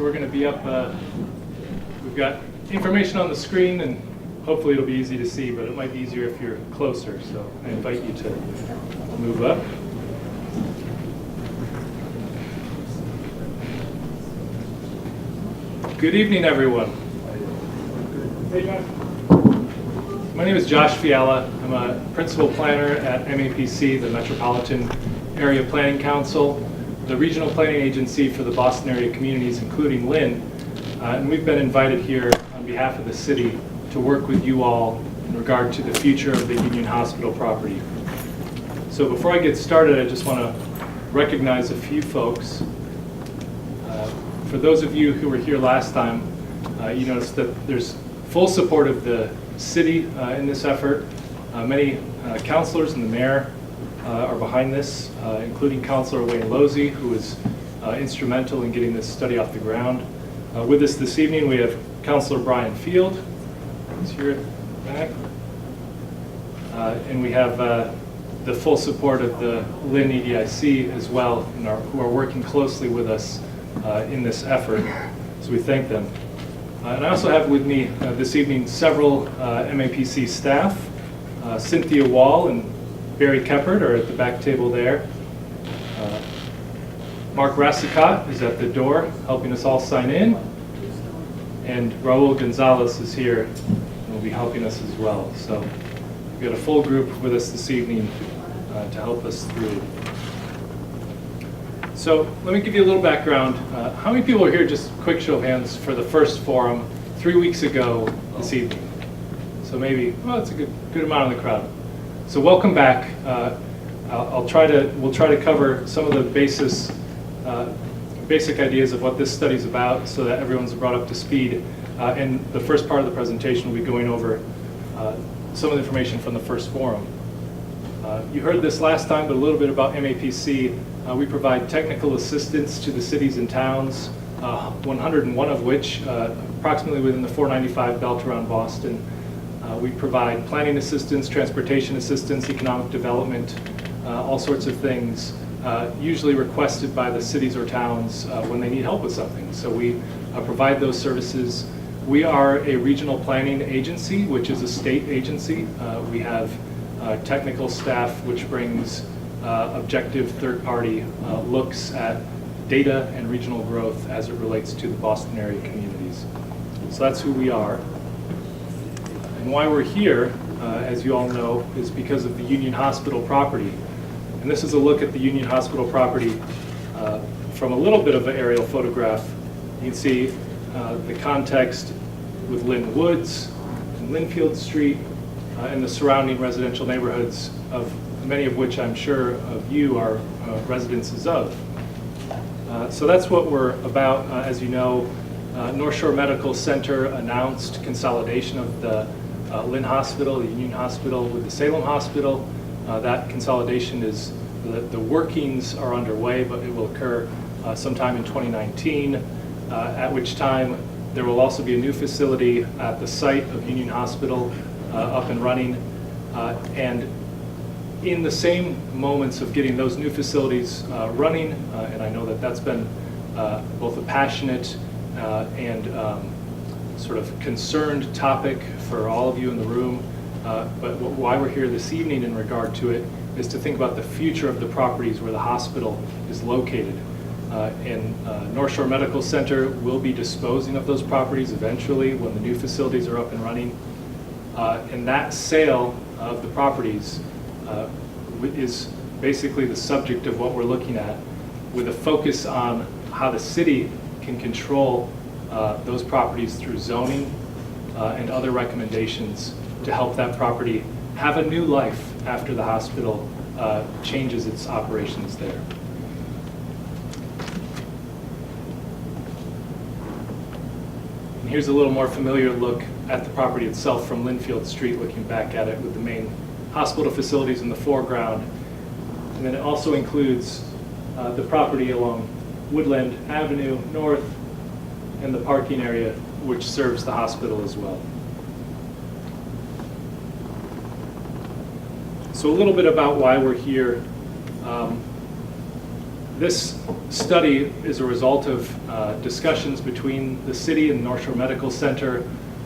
So we're going to be up, we've got information on the screen, and hopefully it'll be easy to see, but it might be easier if you're closer. So I invite you to move up. Good evening, everyone. Hey, Josh. My name is Josh Fiala. I'm a principal planner at MAPC, the Metropolitan Area Planning Council, the regional planning agency for the Boston area communities, including Lynn. And we've been invited here on behalf of the city to work with you all in regard to the future of the Union Hospital property. So before I get started, I just want to recognize a few folks. For those of you who were here last time, you noticed that there's full support of the city in this effort. Many councilors and the mayor are behind this, including Councilor Waning, who was instrumental in getting this study off the ground. With us this evening, we have Councilor Brian Field, who's here at the back. And we have the full support of the Lynn EDIC as well, who are working closely with us in this effort, so we thank them. And I also have with me this evening several MAPC staff. Cynthia Wall and Barry Keppert are at the back table there. Mark Rassicot is at the door helping us all sign in. And Raul Gonzalez is here and will be helping us as well. So we've got a full group with us this evening to help us through. So let me give you a little background. How many people are here, just quick show of hands, for the first forum 3 weeks ago this evening? So maybe, well, it's a good amount of the crowd. So welcome back. We'll try to cover some of the basic ideas of what this study's about so that everyone's brought up to speed. And the first part of the presentation will be going over some of the information from the first forum. You heard this last time, but a little bit about MAPC. We provide technical assistance to the cities and towns, 101 of which approximately within the 495 belt around Boston. We provide planning assistance, transportation assistance, economic development, all sorts of things, usually requested by the cities or towns when they need help with something. So we provide those services. We are a regional planning agency, which is a state agency. We have technical staff, which brings objective third-party looks at data and regional growth as it relates to the Boston area communities. So that's who we are. And why we're here, as you all know, is because of the Union Hospital property. And this is a look at the Union Hospital property from a little bit of an aerial photograph. You can see the context with Lynn Woods and Lynnfield Street and the surrounding residential neighborhoods, of many of which I'm sure of you are residences of. So that's what we're about. As you know, North Shore Medical Center announced consolidation of the Lynn Hospital, the Union Hospital, with the Salem Hospital. That consolidation is, the workings are underway, but it will occur sometime in 2019, at which time there will also be a new facility at the site of Union Hospital up and running. And in the same moments of getting those new facilities running, and I know that that's been both a passionate and sort of concerned topic for all of you in the room, but why we're here this evening in regard to it is to think about the future of the properties where the hospital is located. And North Shore Medical Center will be disposing of those properties eventually when the new facilities are up and running. And that sale of the properties is basically the subject of what we're looking at, with a focus on how the city can control those properties through zoning and other recommendations to help that property have a new life after the hospital changes its operations there. And here's a little more familiar look at the property itself from Lynnfield Street, looking back at it with the main hospital facilities in the foreground. And then it also includes the property along Woodland Avenue North and the parking area, which serves the hospital as well. So a little bit about why we're here. This study is a result of discussions between the city and North Shore Medical Center,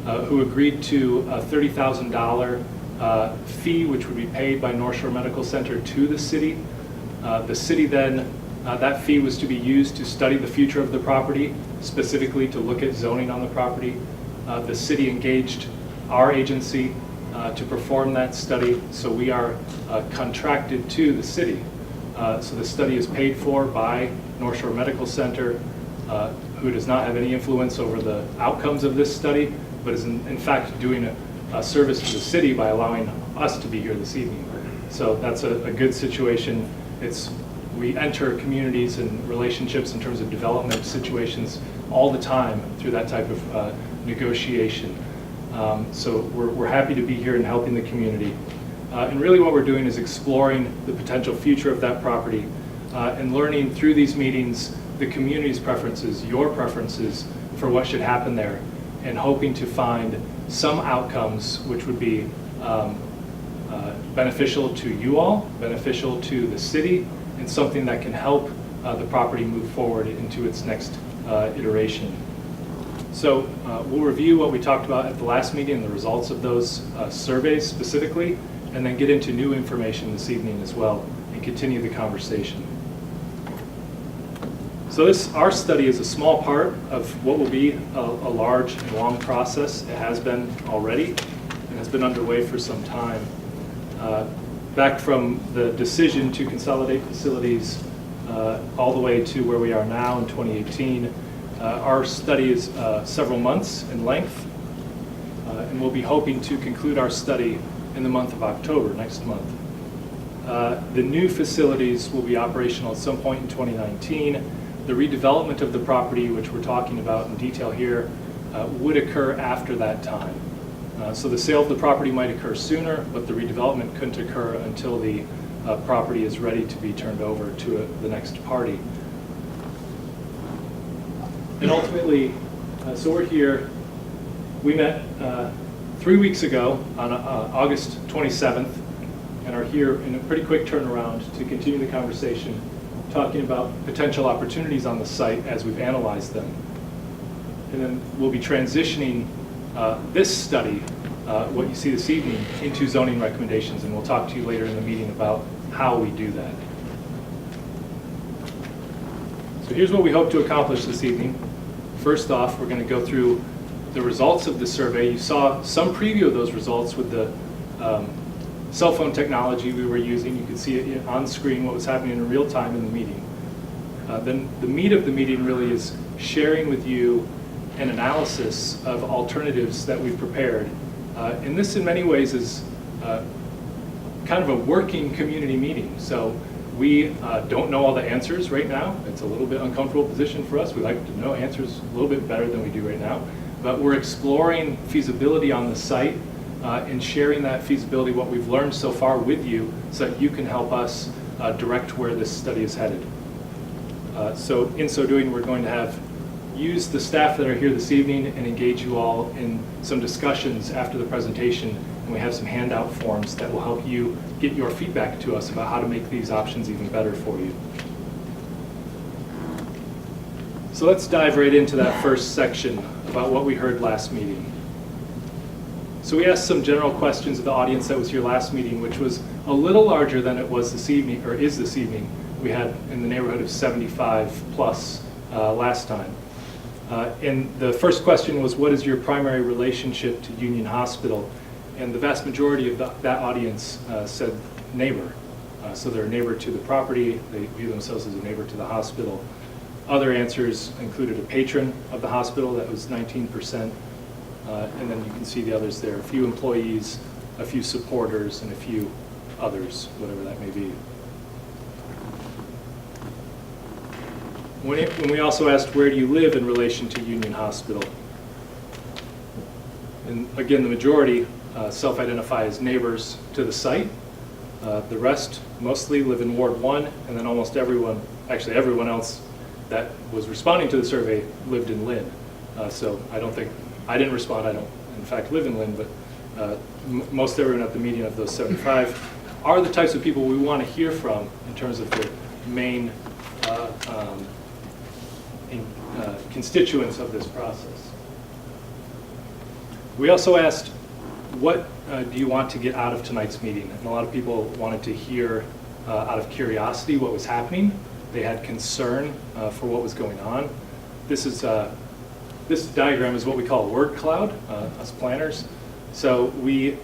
who agreed to a $30,000 fee, which would be paid by North Shore Medical Center to the city. The city then, that fee was to be used to study the future of the property, specifically to look at zoning on the property. The city engaged our agency to perform that study, so we are contracted to the city. So the study is paid for by North Shore Medical Center, who does not have any influence over the outcomes of this study, but is in fact doing a service to the city by allowing us to be here this evening. So that's a good situation. We enter communities and relationships in terms of development situations all the time through that type of negotiation. So we're happy to be here and helping the community. And really what we're doing is exploring the potential future of that property and learning through these meetings the community's preferences, your preferences for what should happen there, and hoping to find some outcomes which would be beneficial to you all, beneficial to the city, and something that can help the property move forward into its next iteration. So we'll review what we talked about at the last meeting and the results of those surveys specifically, and then get into new information this evening as well and continue the conversation. So our study is a small part of what will be a large and long process. It has been already and has been underway for some time. Back from the decision to consolidate facilities all the way to where we are now in 2018, our study is several months in length, and we'll be hoping to conclude our study in the month of October, next month. The new facilities will be operational at some point in 2019. The redevelopment of the property, which we're talking about in detail here, would occur after that time. So the sale of the property might occur sooner, but the redevelopment couldn't occur until the property is ready to be turned over to the next party. And ultimately, so we're here. We met 3 weeks ago on August 27th and are here in a pretty quick turnaround to continue the conversation, talking about potential opportunities on the site as we've analyzed them. And then we'll be transitioning this study, what you see this evening, into zoning recommendations, and we'll talk to you later in the meeting about how we do that. So here's what we hope to accomplish this evening. First off, we're going to go through the results of the survey. You saw some preview of those results with the cell phone technology we were using. You could see it on screen, what was happening in real time in the meeting. Then the meat of the meeting really is sharing with you an analysis of alternatives that we've prepared. And this in many ways is kind of a working community meeting. So we don't know all the answers right now. It's a little bit uncomfortable position for us. We like to know answers a little bit better than we do right now. But we're exploring feasibility on the site and sharing that feasibility, what we've learned so far with you, so that you can help us direct where this study is headed. So in so doing, we're going to use the staff that are here this evening and engage you all in some discussions after the presentation. And we have some handout forms that will help you get your feedback to us about how to make these options even better for you. So let's dive right into that first section about what we heard last meeting. So we asked some general questions of the audience that was here last meeting, which was a little larger than it was this evening, or is this evening. We had in the neighborhood of 75 plus last time. And the first question was, what is your primary relationship to Union Hospital? And the vast majority of that audience said neighbor. So they're a neighbor to the property. They view themselves as a neighbor to the hospital. Other answers included a patron of the hospital, that was 19%. And then you can see the others there, a few employees, a few supporters, and a few others, whatever that may be. When we also asked, where do you live in relation to Union Hospital? And again, the majority self-identify as neighbors to the site. The rest mostly live in Ward 1, and then almost everyone, actually everyone else that was responding to the survey lived in Lynn. So I didn't respond, I don't in fact live in Lynn, but most everyone at the meeting of those 75 are the types of people we want to hear from in terms of their main constituents of this process. We also asked, what do you want to get out of tonight's meeting? And a lot of people wanted to hear, out of curiosity, what was happening. They had concern for what was going on. This diagram is what we call a word cloud, us planners. So we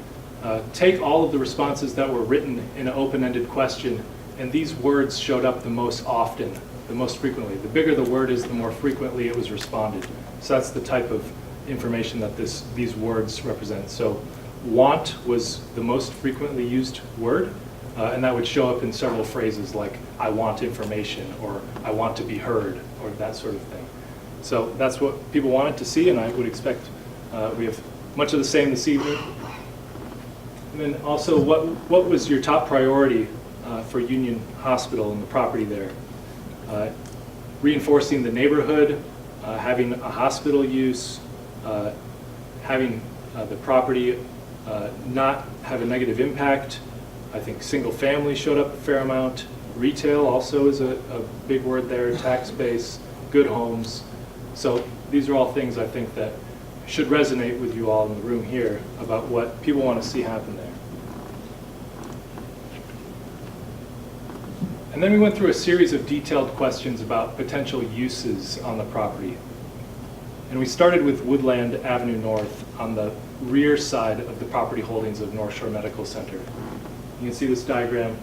take all of the responses that were written in an open-ended question, and these words showed up the most often, the most frequently. The bigger the word is, the more frequently it was responded. So that's the type of information that these words represent. So want was the most frequently used word, and that would show up in several phrases like, I want information, or I want to be heard, or that sort of thing. So that's what people wanted to see, and I would expect we have much of the same this evening. And then also, what was your top priority for Union Hospital and the property there? Reinforcing the neighborhood, having a hospital use, having the property not have a negative impact. I think single family showed up a fair amount. Retail also is a big word there, tax base, good homes. So these are all things I think that should resonate with you all in the room here about what people want to see happen there. And then we went through a series of detailed questions about potential uses on the property. And we started with Woodland Avenue North on the rear side of the property holdings of North Shore Medical Center. You can see this diagram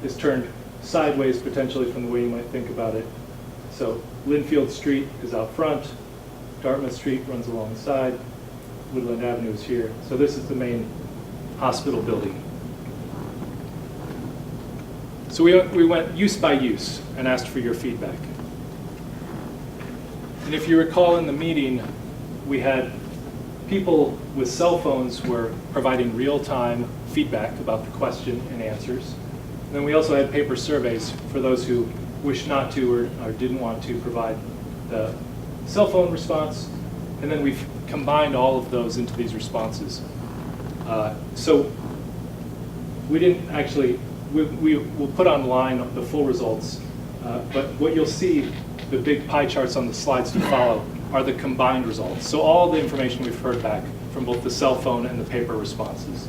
is turned sideways potentially from the way you might think about it. So Lynnfield Street is out front, Dartmouth Street runs along the side, Woodland Avenue is here. So this is the main hospital building. So we went use by use and asked for your feedback. And if you recall in the meeting, we had people with cell phones were providing real-time feedback about the question and answers. And then we also had paper surveys for those who wished not to or didn't want to provide the cell phone response. And then we've combined all of those into these responses. So we didn't actually, we will put online the full results, but what you'll see, the big pie charts on the slides to follow, are the combined results. So all the information we've heard back from both the cell phone and the paper responses.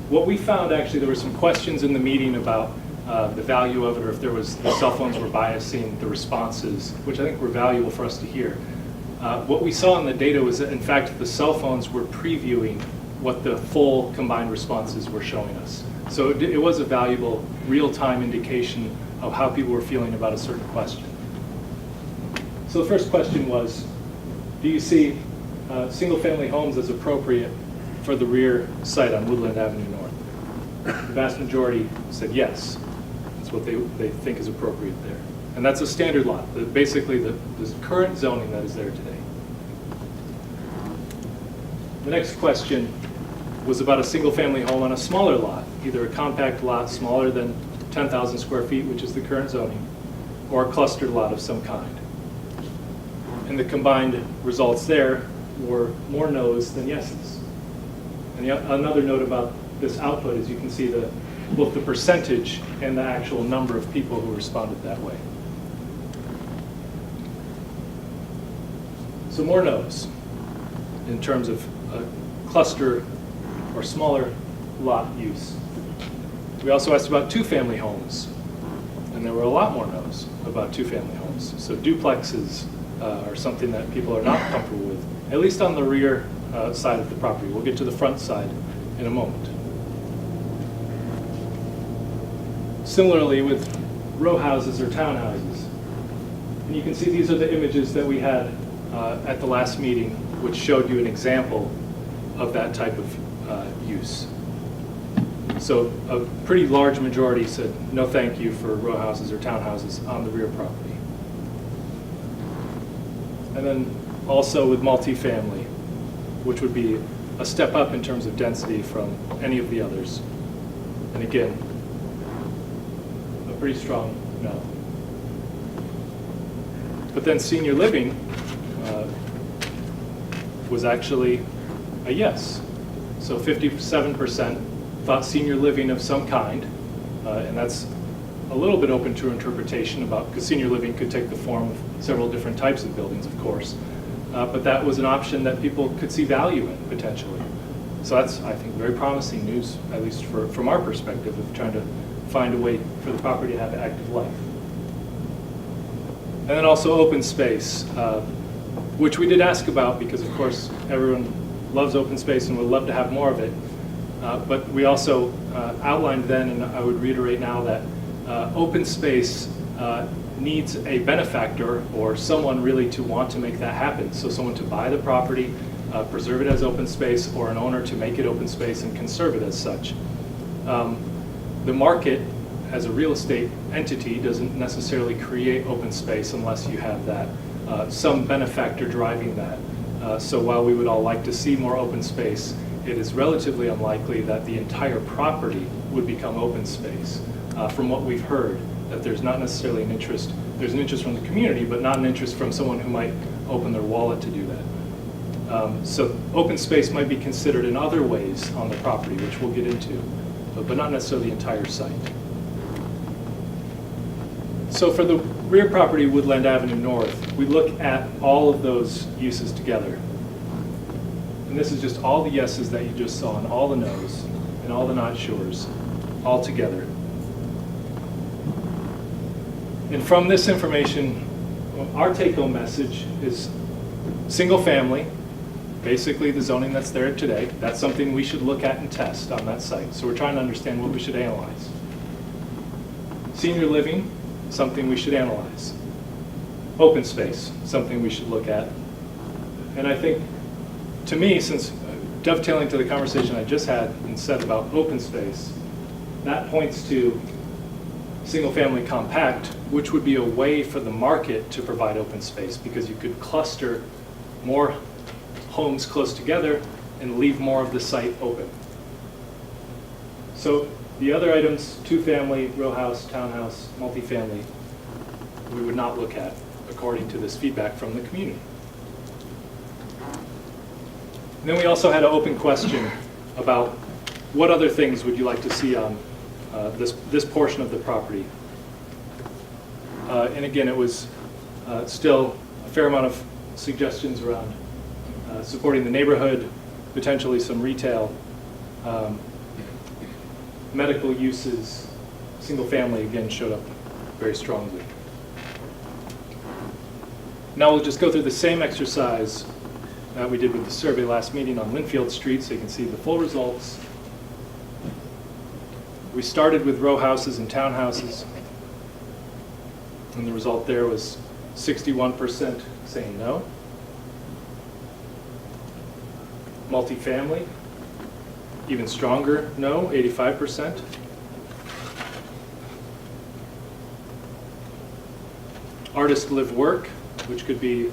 What we found, actually, there were some questions in the meeting about the value of it, or if the cell phones were biasing the responses, which I think were valuable for us to hear. What we saw in the data was that, in fact, the cell phones were previewing what the full combined responses were showing us. So it was a valuable real-time indication of how people were feeling about a certain question. So the first question was, do you see single-family homes as appropriate for the rear site on Woodland Avenue North? The vast majority said yes. That's what they think is appropriate there. And that's a standard lot, basically the current zoning that is there today. The next question was about a single-family home on a smaller lot, either a compact lot smaller than 10,000 square feet, which is the current zoning, or a clustered lot of some kind. And the combined results there were more no's than yeses. And another note about this output is you can see both the percentage and the actual number of people who responded that way. So more no's in terms of a cluster or smaller lot use. We also asked about two-family homes, and there were a lot more no's about two-family homes. So duplexes are something that people are not comfortable with, at least on the rear side of the property. We'll get to the front side in a moment. Similarly with row houses or townhouses. And you can see these are the images that we had at the last meeting, which showed you an example of that type of use. So a pretty large majority said no thank you for row houses or townhouses on the rear property. And then also with multifamily, which would be a step up in terms of density from any of the others. And again, a pretty strong no. But then senior living was actually a yes. So 57% thought senior living of some kind, and that's a little bit open to interpretation about, because senior living could take the form of several different types of buildings, of course. But that was an option that people could see value in, potentially. So that's, I think, very promising news, at least from our perspective, of trying to find a way for the property to have active life. And then also open space, which we did ask about because, of course, everyone loves open space and would love to have more of it. But we also outlined then, and I would reiterate now, that open space needs a benefactor or someone really to want to make that happen. So someone to buy the property, preserve it as open space, or an owner to make it open space and conserve it as such. The market as a real estate entity doesn't necessarily create open space unless you have that, some benefactor driving that. So while we would all like to see more open space, it is relatively unlikely that the entire property would become open space. From what we've heard, that there's not necessarily an interest, there's an interest from the community, but not an interest from someone who might open their wallet to do that. So open space might be considered in other ways on the property, which we'll get into, but not necessarily the entire site. So for the rear property, Woodland Avenue North, we look at all of those uses together. And this is just all the yeses that you just saw, and all the nos, and all the not sures, all together. And from this information, our take-home message is single family, basically the zoning that's there today. That's something we should look at and test on that site. So we're trying to understand what we should analyze. Senior living, something we should analyze. Open space, something we should look at. And I think, to me, since dovetailing to the conversation I just had and said about open space, that points to single-family compact, which would be a way for the market to provide open space, because you could cluster more homes close together and leave more of the site open. So the other items, two-family, row house, townhouse, multifamily, we would not look at according to this feedback from the community. And then we also had an open question about what other things would you like to see on this portion of the property. And again, it was still a fair amount of suggestions around supporting the neighborhood, potentially some retail, medical uses, single family again showed up very strongly. Now we'll just go through the same exercise that we did with the survey last meeting on Lynnfield Street, so you can see the full results. We started with row houses and townhouses, and the result there was 61% saying no. Multifamily, even stronger no, 85%. Artist live work, which could be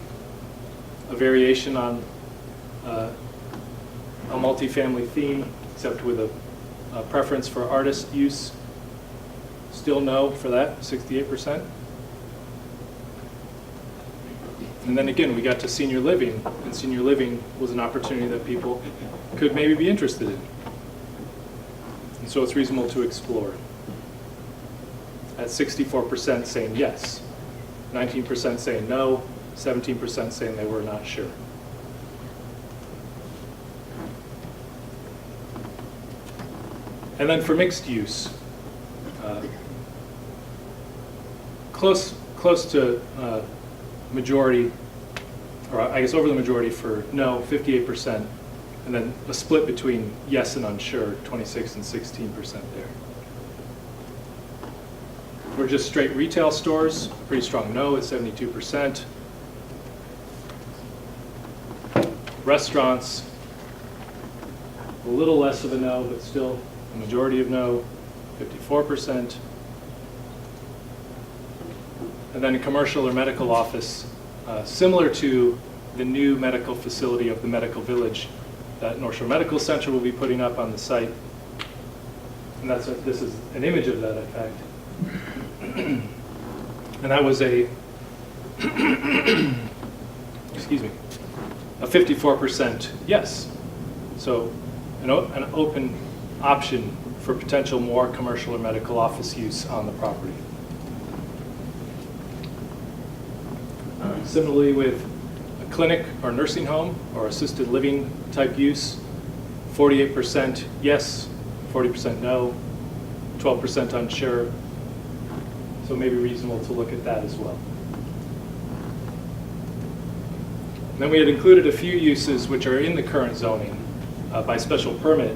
a variation on a multifamily theme, except with a preference for artist use. Still no for that, 68%. And then again, we got to senior living, and senior living was an opportunity that people could maybe be interested in. And so it's reasonable to explore. At 64% saying yes, 19% saying no, 17% saying they were not sure. And then for mixed use, close to majority, or I guess over the majority for no, 58%, and then a split between yes and unsure, 26 and 16% there. For just straight retail stores, pretty strong no at 72%. Restaurants, a little less of a no, but still a majority of no, 54%. And then a commercial or medical office, similar to the new medical facility of the Medical Village that North Shore Medical Center will be putting up on the site. And this is an image of that, in fact. And that was a, excuse me, a 54% yes. So an open option for potential more commercial or medical office use on the property. Similarly, with a clinic or nursing home or assisted living type use, 48% yes, 40% no, 12% unsure. So it may be reasonable to look at that as well. And then we had included a few uses which are in the current zoning by special permit,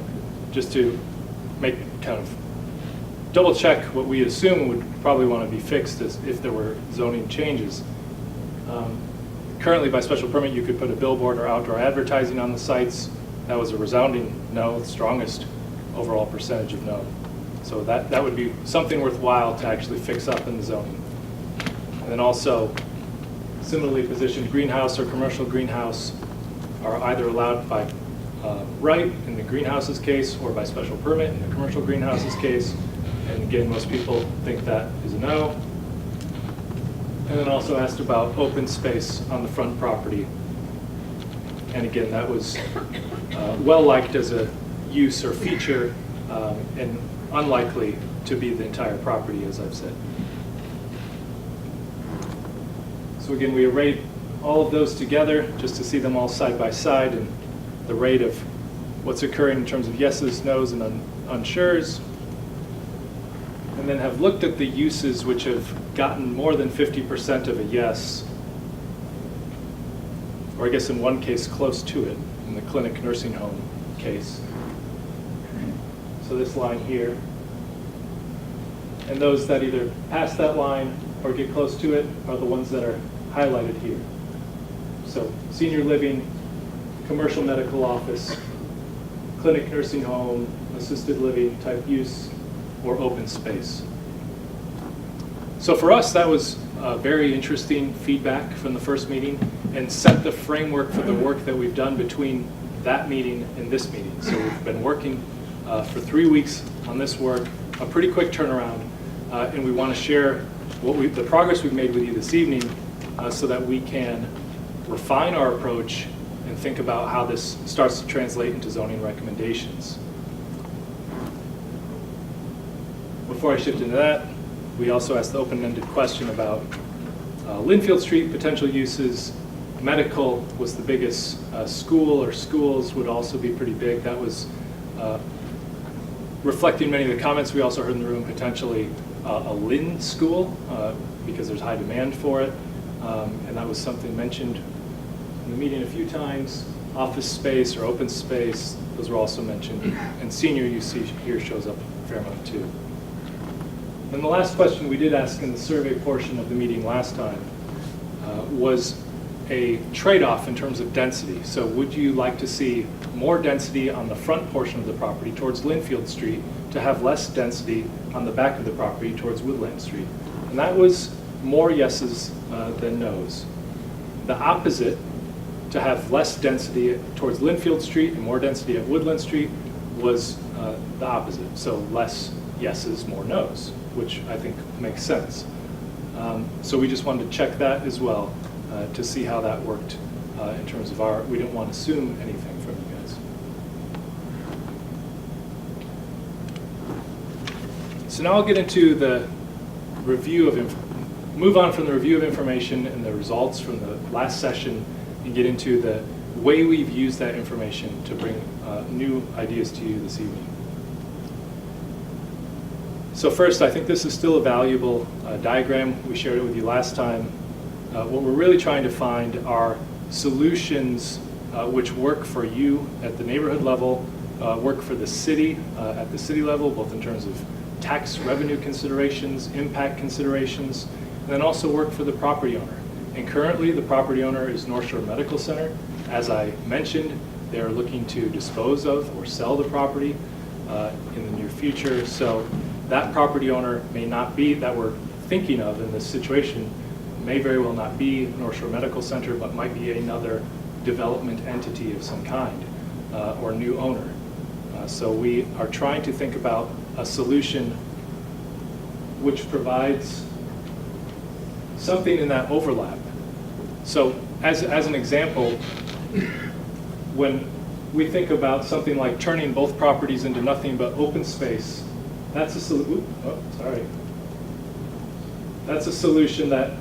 just to make kind of double check what we assume would probably want to be fixed as if there were zoning changes. Currently by special permit you could put a billboard or outdoor advertising on the sites. That was a resounding no, the strongest overall percentage of no. So that would be something worthwhile to actually fix up in the zoning. And then also similarly positioned greenhouse or commercial greenhouse are either allowed by right in the greenhouse's case or by special permit in the commercial greenhouse's case. And again, most people think that is a no. And then also asked about open space on the front property. And again, that was well liked as a use or feature and unlikely to be the entire property, as I've said. So again, we arrayed all of those together just to see them all side by side and the rate of what's occurring in terms of yeses, nos, and unsures. And then have looked at the uses which have gotten more than 50% of a yes, or I guess in one case close to it, in the clinic nursing home case. So this line here, and those that either pass that line or get close to it are the ones that are highlighted here. So senior living, commercial medical office, clinic nursing home, assisted living type use, or open space. So for us, that was very interesting feedback from the first meeting and set the framework for the work that we've done between that meeting and this meeting. So we've been working for 3 weeks on this work, a pretty quick turnaround, and we want to share the progress we've made with you this evening so that we can refine our approach and think about how this starts to translate into zoning recommendations. Before I shift into that, we also asked the open-ended question about Lynnfield Street potential uses. Medical was the biggest. School or schools would also be pretty big. That was reflecting many of the comments we also heard in the room, potentially a Lynn school because there's high demand for it. And that was something mentioned in the meeting a few times. Office space or open space, those were also mentioned. And senior use here shows up a fair amount too. And the last question we did ask in the survey portion of the meeting last time was a trade-off in terms of density. So would you like to see more density on the front portion of the property towards Lynnfield Street to have less density on the back of the property towards Woodland Street? And that was more yeses than nos. The opposite, to have less density towards Lynnfield Street and more density at Woodland Street, was the opposite. So less yeses, more nos, which I think makes sense. So we just wanted to check that as well to see how that worked in terms of we didn't want to assume anything from you guys. So now I'll get into the review of move on from the review of information and the results from the last session and get into the way we've used that information to bring new ideas to you this evening. So first, I think this is still a valuable diagram. We shared it with you last time. What we're really trying to find are solutions which work for you at the neighborhood level, work for the city at the city level, both in terms of tax revenue considerations, impact considerations, and then also work for the property owner. And currently, the property owner is North Shore Medical Center. As I mentioned, they're looking to dispose of or sell the property in the near future. So that property owner may not be, that we're thinking of in this situation, may very well not be North Shore Medical Center, but might be another development entity of some kind or new owner. So we are trying to think about a solution which provides something in that overlap. So as an example, when we think about something like turning both properties into nothing but open space. That's a That's a solution that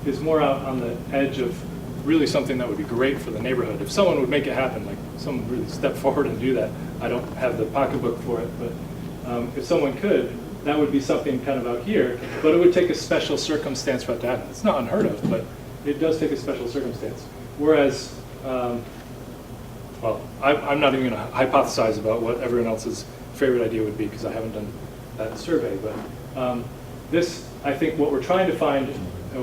is more out on the edge of really something that would be great for the neighborhood. If someone would make it happen, like someone really step forward and do that, I don't have the pocketbook for it, but if someone could, that would be something kind of out here, but it would take a special circumstance for it to happen. It's not unheard of, but it does take a special circumstance. Whereas, well, I'm not even going to hypothesize about what everyone else's favorite idea would be because I haven't done that survey, but this, I think what we're trying to find,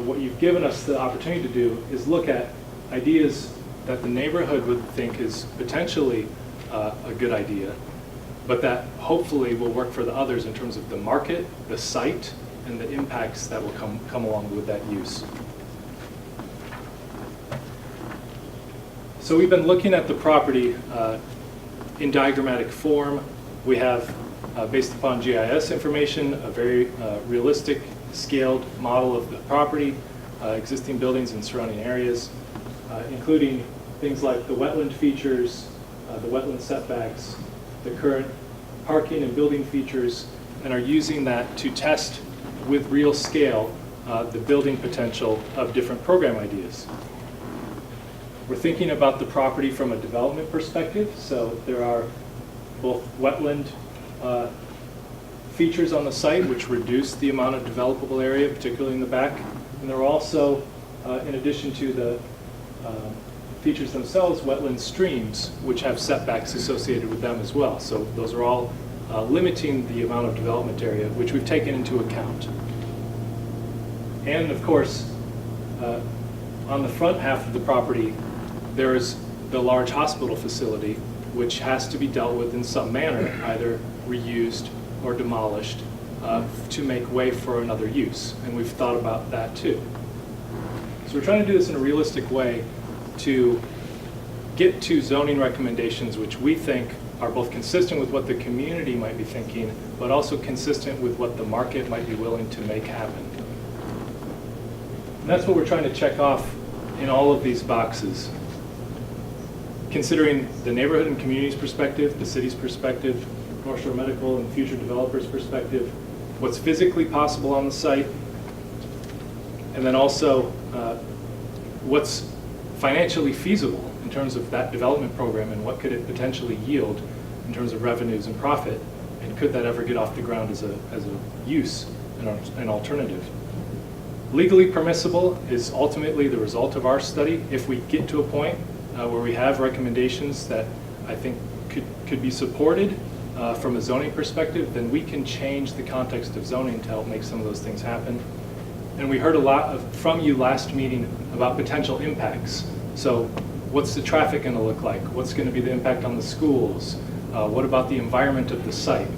what you've given us the opportunity to do is look at ideas that the neighborhood would think is potentially a good idea, but that hopefully will work for the others in terms of the market, the site, and the impacts that will come along with that use. So we've been looking at the property in diagrammatic form. We have, based upon GIS information, a very realistic scaled model of the property, existing buildings and surrounding areas, including things like the wetland features, the wetland setbacks, the current parking and building features, and are using that to test with real scale the building potential of different program ideas. We're thinking about the property from a development perspective, so there are both wetland features on the site which reduce the amount of developable area, particularly in the back, and there are also, in addition to the features themselves, wetland streams which have setbacks associated with them as well. So those are all limiting the amount of development area, which we've taken into account. And of course, on the front half of the property, there is the large hospital facility, which has to be dealt with in some manner, either reused or demolished, to make way for another use. And we've thought about that too. So we're trying to do this in a realistic way to get to zoning recommendations which we think are both consistent with what the community might be thinking, but also consistent with what the market might be willing to make happen. And that's what we're trying to check off in all of these boxes. Considering the neighborhood and community's perspective, the city's perspective, North Shore Medical and future developers' perspective, what's physically possible on the site, and then also what's financially feasible in terms of that development program and what could it potentially yield in terms of revenues and profit, and could that ever get off the ground as a use, an alternative. Legally permissible is ultimately the result of our study. If we get to a point where we have recommendations that I think could be supported from a zoning perspective, then we can change the context of zoning to help make some of those things happen. And we heard a lot from you last meeting about potential impacts. So what's the traffic going to look like? What's going to be the impact on the schools? What about the environment of the site?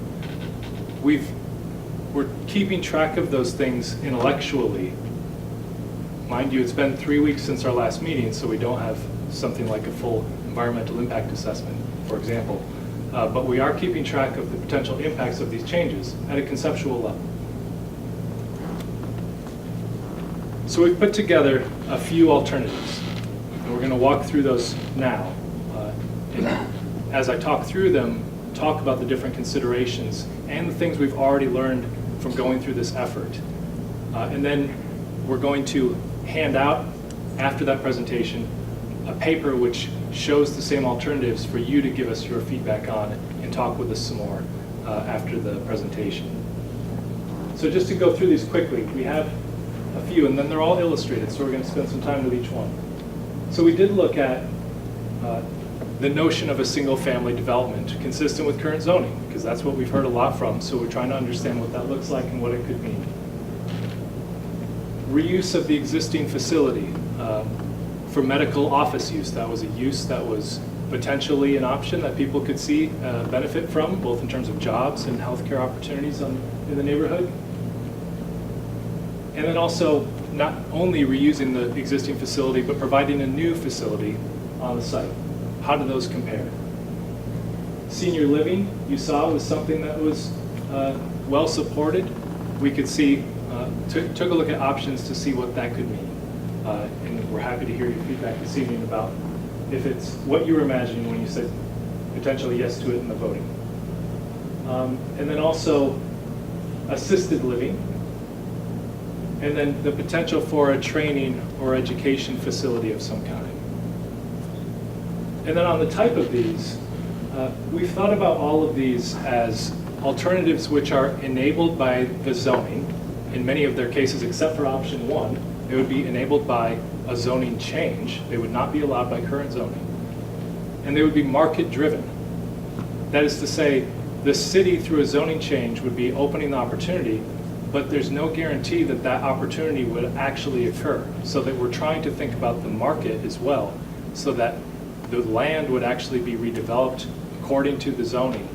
We're keeping track of those things intellectually. Mind you, it's been 3 weeks since our last meeting, so we don't have something like a full environmental impact assessment, for example. But we are keeping track of the potential impacts of these changes at a conceptual level. So we've put together a few alternatives, and we're going to walk through those now. And as I talk through them, talk about the different considerations and the things we've already learned from going through this effort. And then we're going to hand out, after that presentation, a paper which shows the same alternatives for you to give us your feedback on and talk with us some more after the presentation. So just to go through these quickly, we have a few, and then they're all illustrated, so we're going to spend some time with each one. So we did look at the notion of a single-family development consistent with current zoning, because that's what we've heard a lot from, so we're trying to understand what that looks like and what it could mean. Reuse of the existing facility for medical office use. That was a use that was potentially an option that people could see benefit from, both in terms of jobs and healthcare opportunities in the neighborhood. And then also not only reusing the existing facility, but providing a new facility on the site. How do those compare? Senior living, you saw, was something that was well supported. We could see, took a look at options to see what that could mean. And we're happy to hear your feedback this evening about if it's what you were imagining when you said potentially yes to it in the voting. And then also assisted living, and then the potential for a training or education facility of some kind. And then on the type of these, we've thought about all of these as alternatives which are enabled by the zoning. In many of their cases, except for option 1, they would be enabled by a zoning change. They would not be allowed by current zoning. And they would be market driven. That is to say, the city through a zoning change would be opening the opportunity, but there's no guarantee that that opportunity would actually occur. So that we're trying to think about the market as well, so that the land would actually be redeveloped according to the zoning.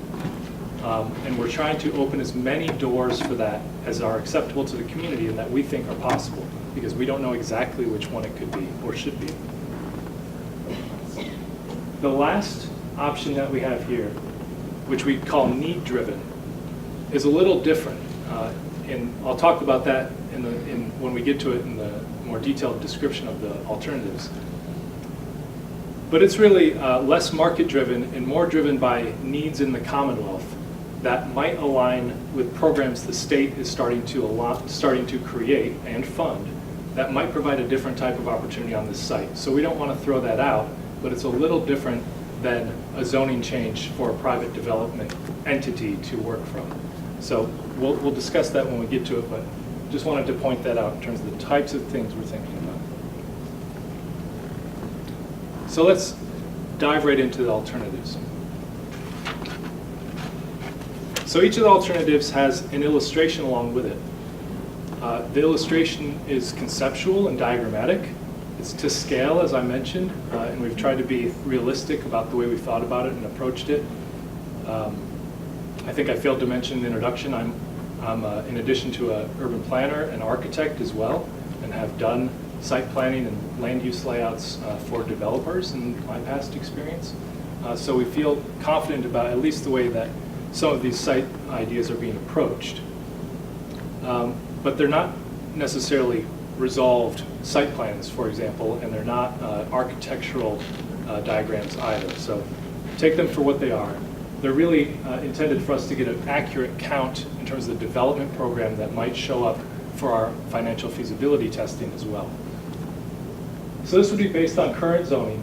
And we're trying to open as many doors for that as are acceptable to the community and that we think are possible, because we don't know exactly which one it could be or should be. The last option that we have here, which we call need-driven, is a little different. And I'll talk about that when we get to it in the more detailed description of the alternatives. But it's really less market-driven and more driven by needs in the Commonwealth that might align with programs the state is starting to create and fund that might provide a different type of opportunity on this site. So we don't want to throw that out, but it's a little different than a zoning change for a private development entity to work from. So we'll discuss that when we get to it, but just wanted to point that out in terms of the types of things we're thinking about. So let's dive right into the alternatives. So each of the alternatives has an illustration along with it. The illustration is conceptual and diagrammatic. It's to scale, as I mentioned, and we've tried to be realistic about the way we thought about it and approached it. I think I failed to mention in the introduction, I'm in addition to an urban planner, an architect as well, and have done site planning and land use layouts for developers in my past experience. So we feel confident about at least the way that some of these site ideas are being approached. But they're not necessarily resolved site plans, for example, and they're not architectural diagrams either. So take them for what they are. They're really intended for us to get an accurate count in terms of the development program that might show up for our financial feasibility testing as well. So this would be based on current zoning.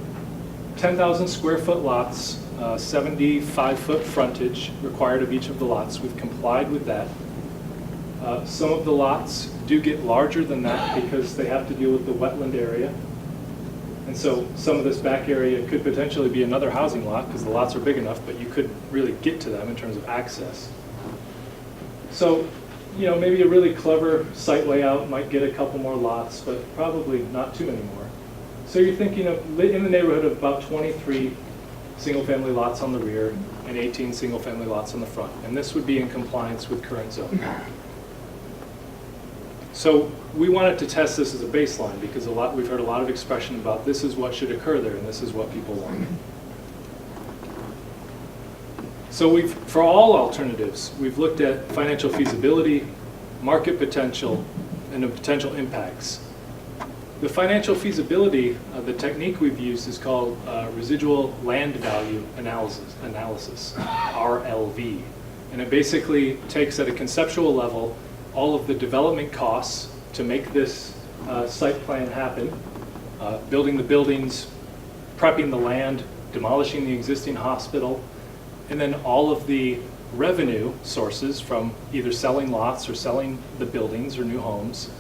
10,000 square foot lots, 75-foot frontage required of each of the lots. We've complied with that. Some of the lots do get larger than that because they have to deal with the wetland area. And so some of this back area could potentially be another housing lot because the lots are big enough, but you couldn't really get to them in terms of access. So, maybe a really clever site layout might get a couple more lots, but probably not too many more. So you're thinking of in the neighborhood of about 23 single-family lots on the rear and 18 single-family lots on the front. And this would be in compliance with current zoning. So we wanted to test this as a baseline because we've heard a lot of expression about this is what should occur there and this is what people want. So for all alternatives, we've looked at financial feasibility, market potential, and the potential impacts. The financial feasibility, the technique we've used is called residual land value analysis, RLV. And it basically takes at a conceptual level all of the development costs to make this site plan happen, building the buildings, prepping the land, demolishing the existing hospital, and then all of the revenue sources from either selling lots or selling the buildings or new homes,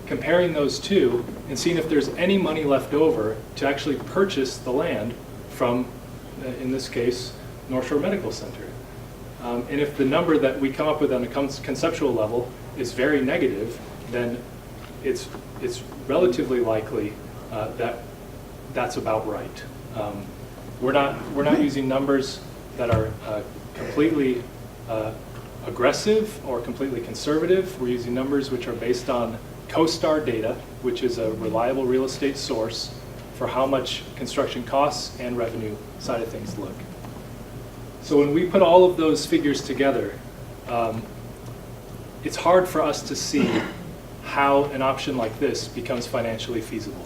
comparing those two and seeing if there's any money left over to actually purchase the land from, in this case, North Shore Medical Center. And if the number that we come up with on a conceptual level is very negative, then it's relatively likely that that's about right. We're not using numbers that are completely aggressive or completely conservative. We're using numbers which are based on CoStar data, which is a reliable real estate source for how much construction costs and revenue side of things look. So when we put all of those figures together, it's hard for us to see how an option like this becomes financially feasible.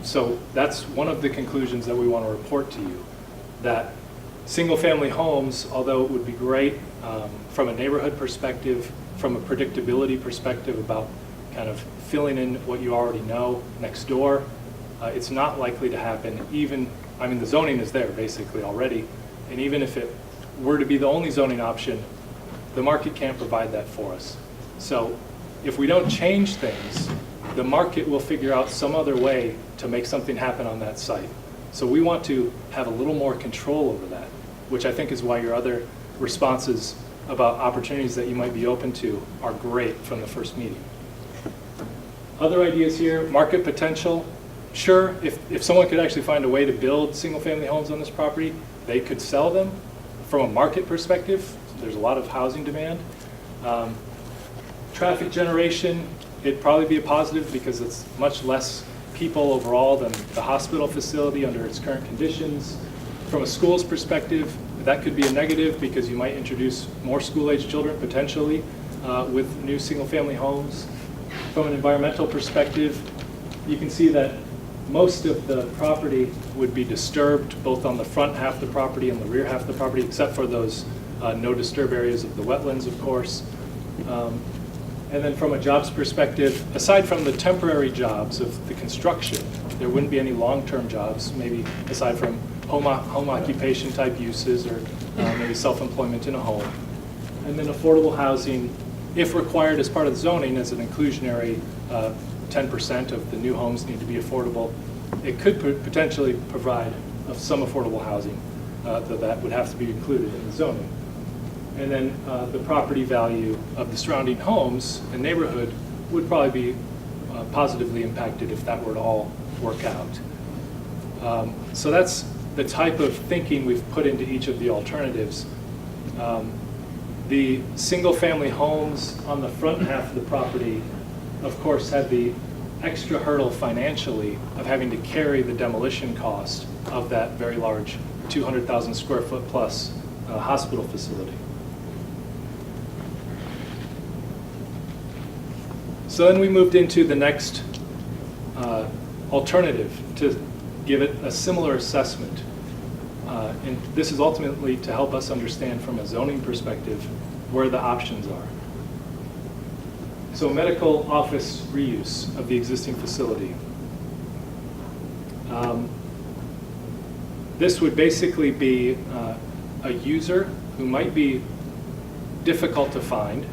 So that's one of the conclusions that we want to report to you. that single-family homes, although it would be great from a neighborhood perspective, from a predictability perspective about kind of filling in what you already know next door, it's not likely to happen even, I mean, the zoning is there basically already, and even if it were to be the only zoning option, the market can't provide that for us. So if we don't change things, the market will figure out some other way to make something happen on that site. So we want to have a little more control over that, which I think is why your other responses about opportunities that you might be open to are great from the first meeting. Other ideas here, market potential. Sure, if someone could actually find a way to build single-family homes on this property, they could sell them. From a market perspective, there's a lot of housing demand. Traffic generation, it'd probably be a positive because it's much less people overall than the hospital facility under its current conditions. From a school's perspective, that could be a negative because you might introduce more school-age children potentially with new single-family homes. From an environmental perspective, you can see that most of the property would be disturbed both on the front half of the property and the rear half of the property, except for those no disturb areas of the wetlands, of course. And then from a jobs perspective, aside from the temporary jobs of the construction, there wouldn't be any long-term jobs, maybe aside from home occupation type uses or maybe self-employment in a home. And then affordable housing, if required as part of the zoning as an inclusionary 10% of the new homes need to be affordable, it could potentially provide some affordable housing, though that would have to be included in the zoning. And then the property value of the surrounding homes and neighborhood would probably be positively impacted if that were to all work out. So that's the type of thinking we've put into each of the alternatives. The single-family homes on the front half of the property, of course, had the extra hurdle financially of having to carry the demolition cost of that very large 200,000 square foot plus hospital facility. So then we moved into the next alternative to give it a similar assessment. And this is ultimately to help us understand from a zoning perspective where the options are. So medical office reuse of the existing facility. This would basically be a user who might be difficult to find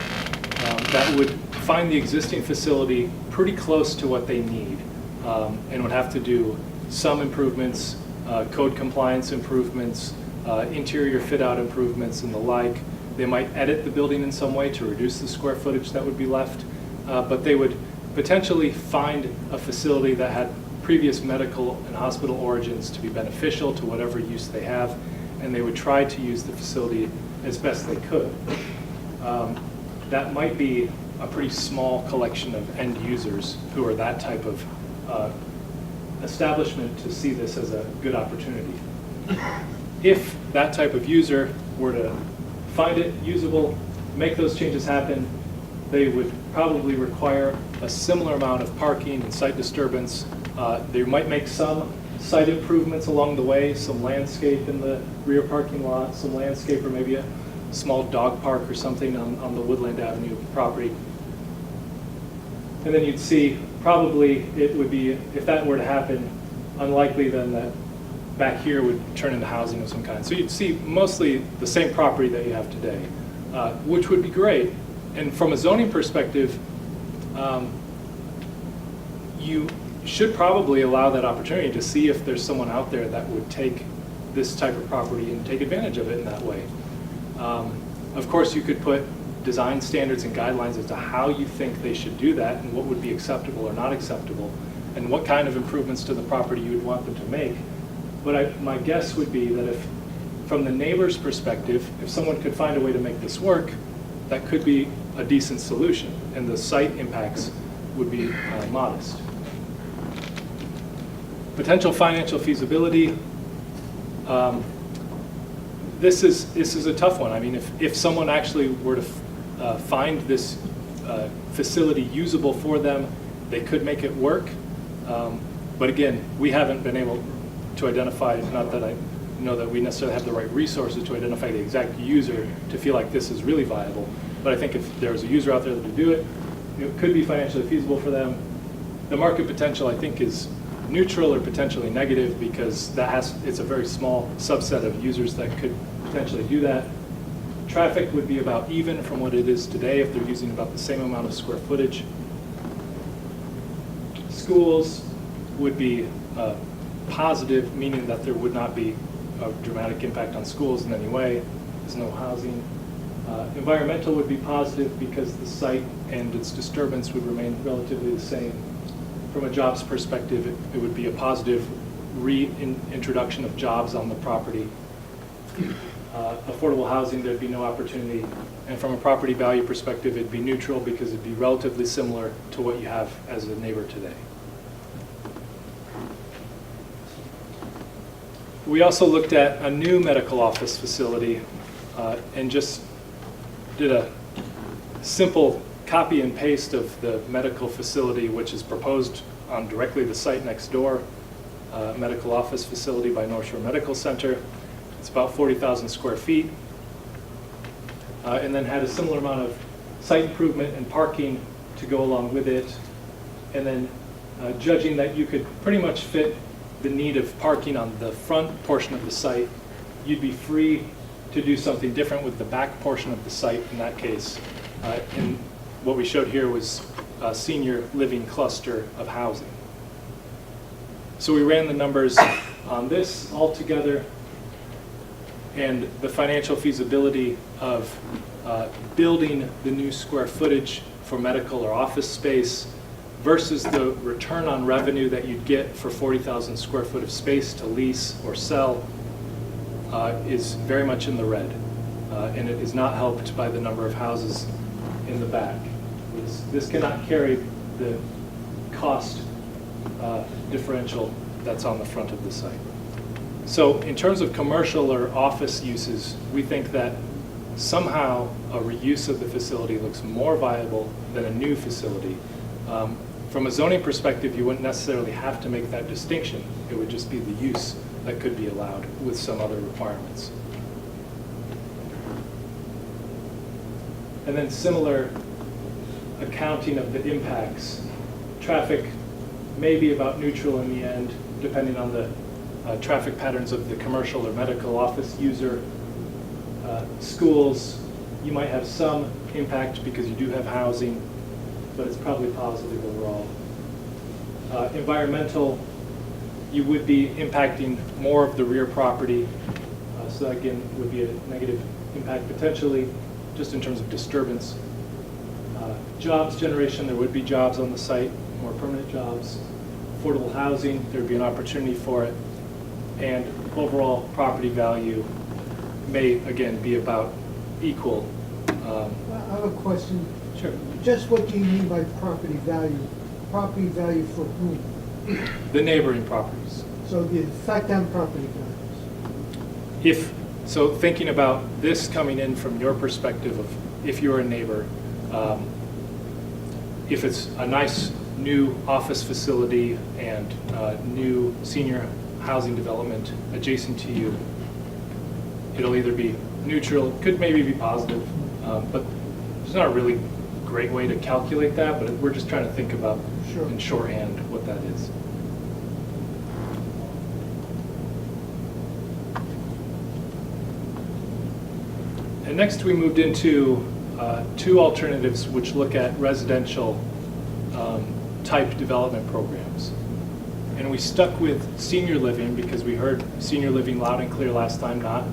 that would find the existing facility pretty close to what they need and would have to do some improvements, code compliance improvements, interior fit out improvements and the like. They might edit the building in some way to reduce the square footage that would be left, but they would potentially find a facility that had previous medical and hospital origins to be beneficial to whatever use they have, and they would try to use the facility as best they could. That might be a pretty small collection of end users who are that type of establishment to see this as a good opportunity. If that type of user were to find it usable, make those changes happen, they would probably require a similar amount of parking and site disturbance. They might make some site improvements along the way, some landscape in the rear parking lot, some landscape or maybe a small dog park or something on the Woodland Avenue property. And then you'd see probably it would be, if that were to happen, unlikely then that back here would turn into housing of some kind. So you'd see mostly the same property that you have today, which would be great. And from a zoning perspective, you should probably allow that opportunity to see if there's someone out there that would take this type of property and take advantage of it in that way. Of course, you could put design standards and guidelines as to how you think they should do that and what would be acceptable or not acceptable and what kind of improvements to the property you would want them to make. But my guess would be that if, from the neighbor's perspective, if someone could find a way to make this work, that could be a decent solution and the site impacts would be modest. Potential financial feasibility. This is a tough one. I mean, if someone actually were to find this facility usable for them, they could make it work. But again, we haven't been able to identify, not that I know that we necessarily have the right resources to identify the exact user to feel like this is really viable. But I think if there's a user out there that would do it, it could be financially feasible for them. The market potential, I think, is neutral or potentially negative because it's a very small subset of users that could potentially do that. Traffic would be about even from what it is today if they're using about the same amount of square footage. Schools would be positive, meaning that there would not be a dramatic impact on schools in any way. There's no housing. Environmental would be positive because the site and its disturbance would remain relatively the same. From a jobs perspective, it would be a positive reintroduction of jobs on the property. Affordable housing, there'd be no opportunity. And from a property value perspective, it'd be neutral because it'd be relatively similar to what you have as a neighbor today. We also looked at a new medical office facility and just did a simple copy and paste of the medical facility, which is proposed on directly the site next door, medical office facility by North Shore Medical Center. It's about 40,000 square feet, and then had a similar amount of site improvement and parking to go along with it. And then judging that you could pretty much fit the need of parking on the front portion of the site, you'd be free to do something different with the back portion of the site in that case. And what we showed here was a senior living cluster of housing. So we ran the numbers on this all together, and the financial feasibility of building the new square footage for medical or office space versus the return on revenue that you'd get for 40,000 square foot of space to lease or sell is very much in the red. And it is not helped by the number of houses in the back. This cannot carry the cost differential that's on the front of the site. So in terms of commercial or office uses, we think that somehow a reuse of the facility looks more viable than a new facility. From a zoning perspective, you wouldn't necessarily have to make that distinction. It would just be the use that could be allowed with some other requirements. And then similar accounting of the impacts. Traffic may be about neutral in the end, depending on the traffic patterns of the commercial or medical office user. Schools, you might have some impact because you do have housing, but it's probably positive overall. Environmental, you would be impacting more of the rear property. So that again would be a negative impact potentially, just in terms of disturbance. Jobs generation, there would be jobs on the site, more permanent jobs. Affordable housing, there'd be an opportunity for it. And overall property value may, again, be about equal. I have a question. Sure. Just what do you mean by property value? Property value for whom? The neighboring properties. So the effect on property values. So thinking about this coming in from your perspective of if you're a neighbor, if it's a nice new office facility and new senior housing development adjacent to you, it'll either be neutral, could maybe be positive, but there's not a really great way to calculate that, but we're just trying to think about in shorthand what that is. And next we moved into two alternatives which look at residential type development programs. And we stuck with senior living because we heard senior living loud and clear last time, not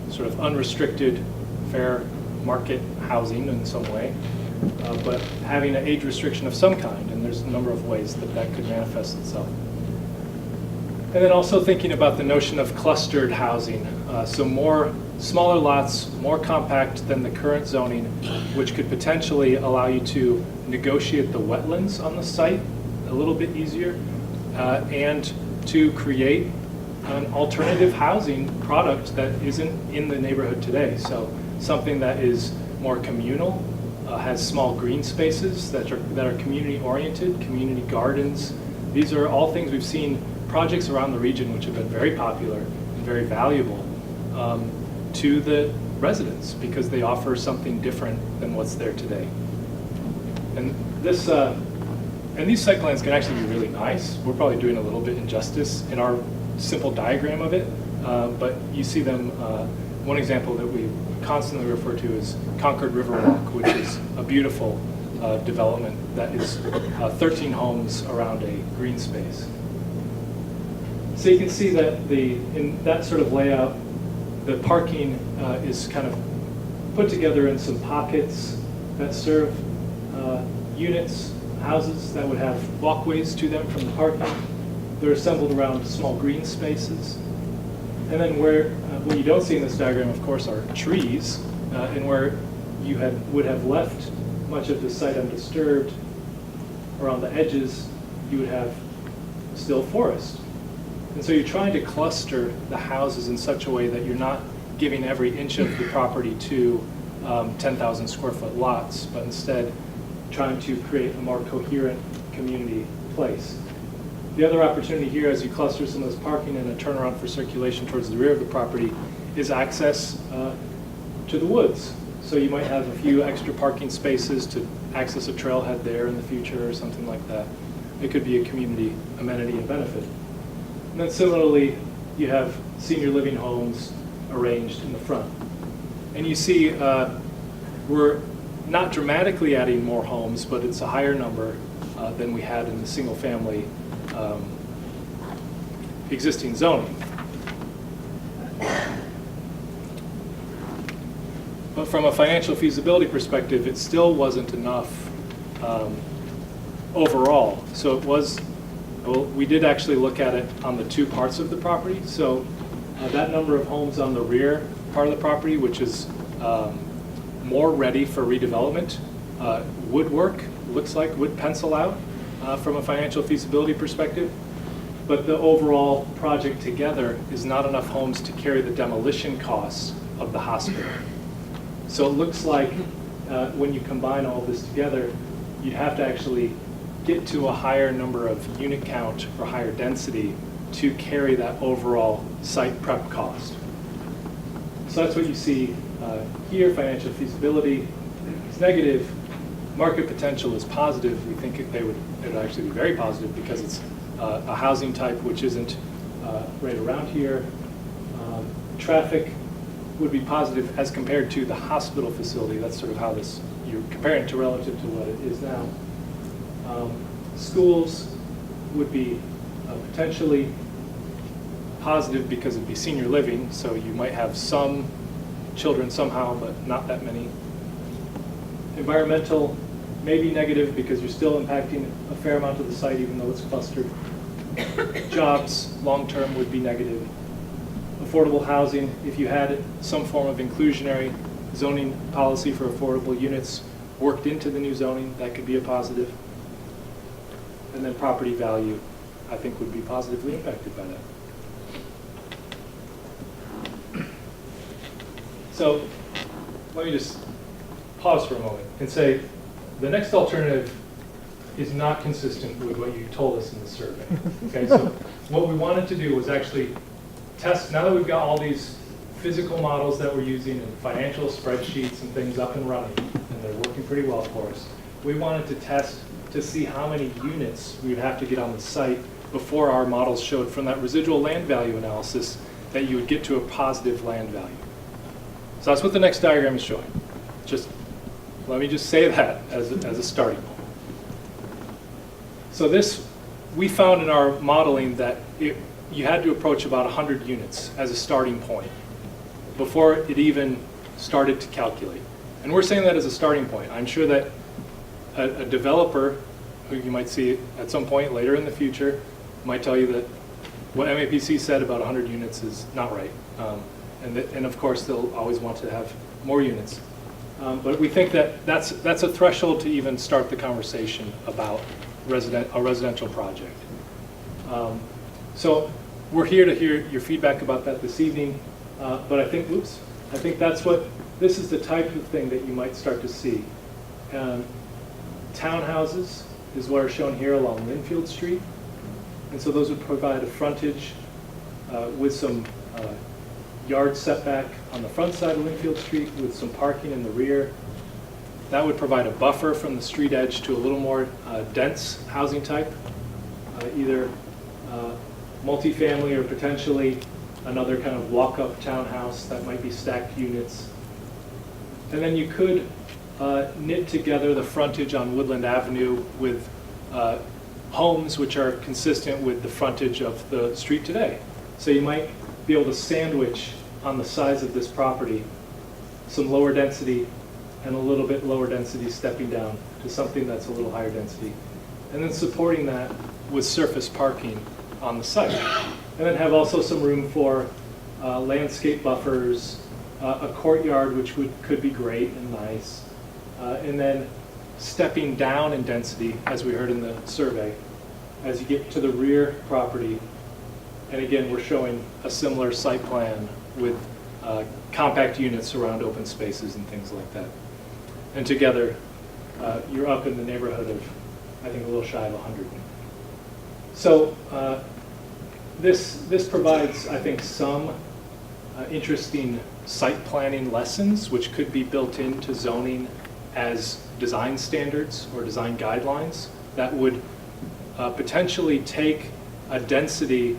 sort of unrestricted, fair market housing in some way, but having an age restriction of some kind, and there's a number of ways that that could manifest itself. And then also thinking about the notion of clustered housing, so more smaller lots, more compact than the current zoning, which could potentially allow you to negotiate the wetlands on the site a little bit easier, and to create an alternative housing product that isn't in the neighborhood today. So something that is more communal, has small green spaces that are community oriented, community gardens. These are all things we've seen projects around the region which have been very popular, and very valuable to the residents because they offer something different than what's there today. And this, and these site plans can actually be really nice. We're probably doing a little bit injustice in our simple diagram of it, but you see them. One example that we constantly refer to is Concord Riverwalk, which is a beautiful development that is 13 homes around a green space. So you can see that in that sort of layout, the parking is kind of put together in some pockets that serve units, houses that would have walkways to them from the parking. They're assembled around small green spaces. And then what you don't see in this diagram, of course, are trees, and where you would have left much of the site undisturbed, around the edges, you would have still forest. And so you're trying to cluster the houses in such a way that you're not giving every inch of the property to 10,000 square foot lots, but instead trying to create a more coherent community place. The other opportunity here, as you cluster some of this parking and a turnaround for circulation towards the rear of the property, is access to the woods. So you might have a few extra parking spaces to access a trailhead there in the future or something like that. It could be a community amenity and benefit. And then similarly, you have senior living homes arranged in the front. And you see we're not dramatically adding more homes, but it's a higher number than we had in the single family existing zoning. But from a financial feasibility perspective, it still wasn't enough overall. So it was, well, we did actually look at it on the two parts of the property. So that number of homes on the rear part of the property, which is more ready for redevelopment, would work, looks like, would pencil out from a financial feasibility perspective. But the overall project together is not enough homes to carry the demolition costs of the hospital. So it looks like when you combine all this together, you'd have to actually get to a higher number of unit count or higher density to carry that overall site prep cost. So that's what you see here. Financial feasibility is negative. Market potential is positive. We think it would actually be very positive because it's a housing type which isn't right around here. Traffic would be positive as compared to the hospital facility. That's sort of how you're comparing it to relative to what it is now. Schools would be potentially positive because it'd be senior living, so you might have some children somehow, but not that many. Environmental, maybe negative because you're still impacting a fair amount of the site even though it's clustered. Jobs, long-term, would be negative. Affordable housing, if you had some form of inclusionary zoning policy for affordable units worked into the new zoning, that could be a positive. And then property value, I think, would be positively impacted by that. So let me just pause for a moment and say the next alternative is not consistent with what you told us in the survey. Okay, so what we wanted to do was actually test, now that we've got all these physical models that we're using and financial spreadsheets and things up and running, and they're working pretty well for us, we wanted to test to see how many units we would have to get on the site before our models showed from that residual land value analysis that you would get to a positive land value. So that's what the next diagram is showing. Just let me just say that as a starting point. So this, we found in our modeling that you had to approach about 100 units as a starting point before it even started to calculate. And we're saying that as a starting point. I'm sure that a developer, who you might see at some point later in the future, might tell you that what MAPC said about 100 units is not right. And of course, they'll always want to have more units. But we think that that's a threshold to even start the conversation about a residential project. So we're here to hear your feedback about that this evening. But I think this is the type of thing that you might start to see. Townhouses is what are shown here along Lynnfield Street. And so those would provide a frontage with some yard setback on the front side of Lynnfield Street with some parking in the rear. That would provide a buffer from the street edge to a little more dense housing type, either multifamily or potentially another kind of walk-up townhouse that might be stacked units. And then you could knit together the frontage on Woodland Avenue with homes which are consistent with the frontage of the street today. So you might be able to sandwich on the size of this property some lower density and a little bit lower density stepping down to something that's a little higher density. And then supporting that with surface parking on the site. And then have also some room for landscape buffers, a courtyard which could be great and nice. And then stepping down in density, as we heard in the survey, as you get to the rear property. And again, we're showing a similar site plan with compact units around open spaces and things like that. And together, you're up in the neighborhood of, I think, a little shy of 100. So this provides, I think, some interesting site planning lessons, which could be built into zoning as design standards or design guidelines that would potentially take a density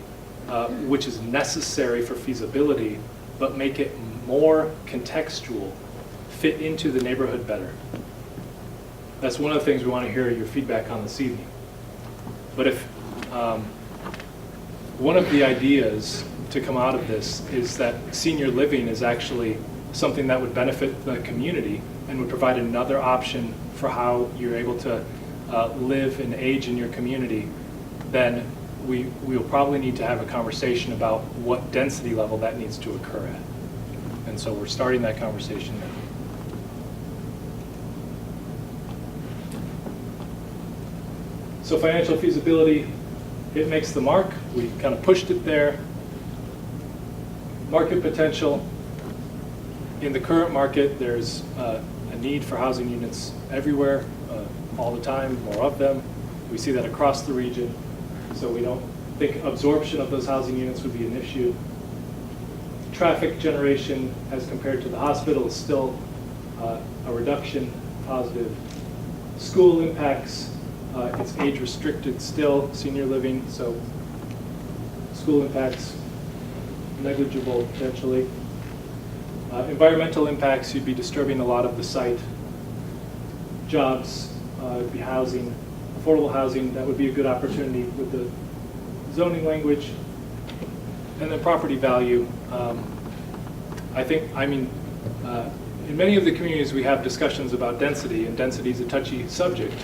which is necessary for feasibility, but make it more contextual, fit into the neighborhood better. That's one of the things we want to hear your feedback on this evening. But if one of the ideas to come out of this is that senior living is actually something that would benefit the community and would provide another option for how you're able to live and age in your community, then we will probably need to have a conversation about what density level that needs to occur at. And so we're starting that conversation now. So financial feasibility, it makes the mark. We kind of pushed it there. Market potential. In the current market, there's a need for housing units everywhere, all the time, more of them. We see that across the region. So we don't think absorption of those housing units would be an issue. Traffic generation as compared to the hospital is still a reduction, positive. School impacts, it's age restricted still, senior living, so school impacts negligible potentially. Environmental impacts, you'd be disturbing a lot of the site. Jobs, it'd be housing, affordable housing, that would be a good opportunity with the zoning language. And then property value. In many of the communities we have discussions about density, and density is a touchy subject,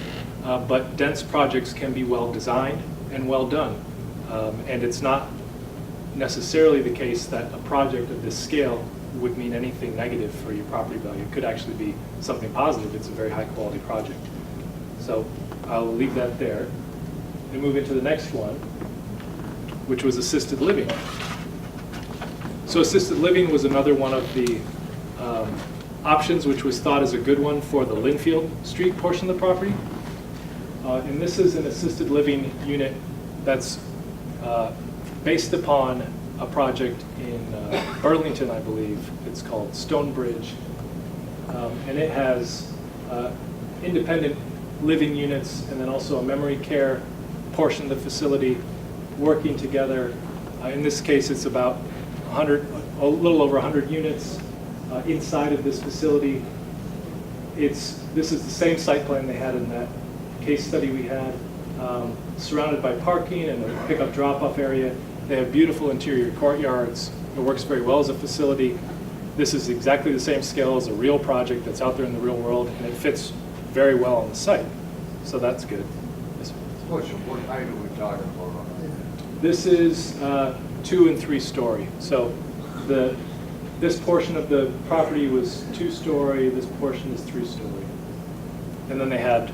but dense projects can be well designed and well done. And it's not necessarily the case that a project of this scale would mean anything negative for your property value. It could actually be something positive. It's a very high quality project. So I'll leave that there and move into the next one, which was assisted living. So assisted living was another one of the options which was thought as a good one for the Lynnfield Street portion of the property. And this is an assisted living unit that's based upon a project in Burlington, I believe. It's called Stonebridge. And it has independent living units and then also a memory care portion of the facility working together. In this case, it's about a little over 100 units inside of this facility. This is the same site plan they had in that case study we had, surrounded by parking and a pickup drop-off area. They have beautiful interior courtyards. It works very well as a facility. This is exactly the same scale as a real project that's out there in the real world, and it fits very well on the site. So that's good. What height are we talking about on that? This is 2- and 3-story. So this portion of the property was 2-story. This portion is 3-story. And then they had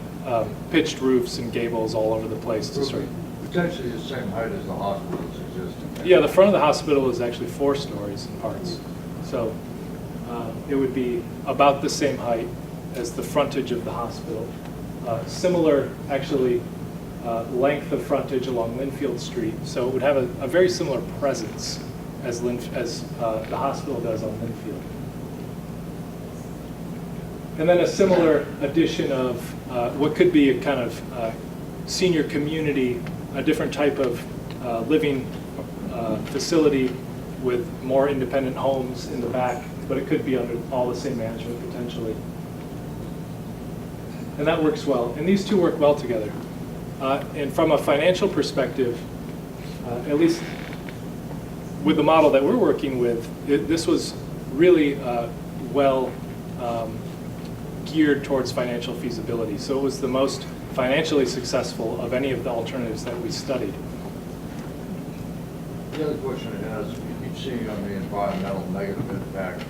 pitched roofs and gables all over the place to sort of. Potentially the same height as the hospital's existing. Yeah, the front of the hospital is actually 4 stories in parts. So it would be about the same height as the frontage of the hospital. Similar, actually, length of frontage along Lynnfield Street. So it would have a very similar presence as the hospital does on Lynnfield. And then a similar addition of what could be a kind of senior community, a different type of living facility with more independent homes in the back, but it could be under all the same management potentially. And that works well. And these two work well together. And from a financial perspective, at least with the model that we're working with, this was really well geared towards financial feasibility. So it was the most financially successful of any of the alternatives that we studied. The other question it has, you keep seeing on the environmental negative impact.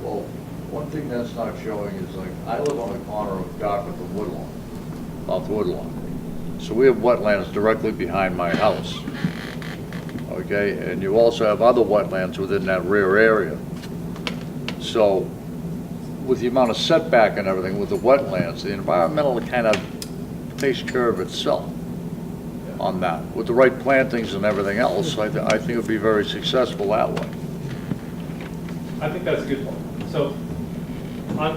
Well, one thing that's not showing is, like, I live on the corner of Dartmouth and Woodlawn, off Woodlawn. So we have wetlands directly behind my house. Okay, and you also have other wetlands within that rear area. So with the amount of setback and everything with the wetlands, the environmental kind of takes care of itself on that. With the right plantings and everything else, I think it would be very successful that way. I think that's a good point. So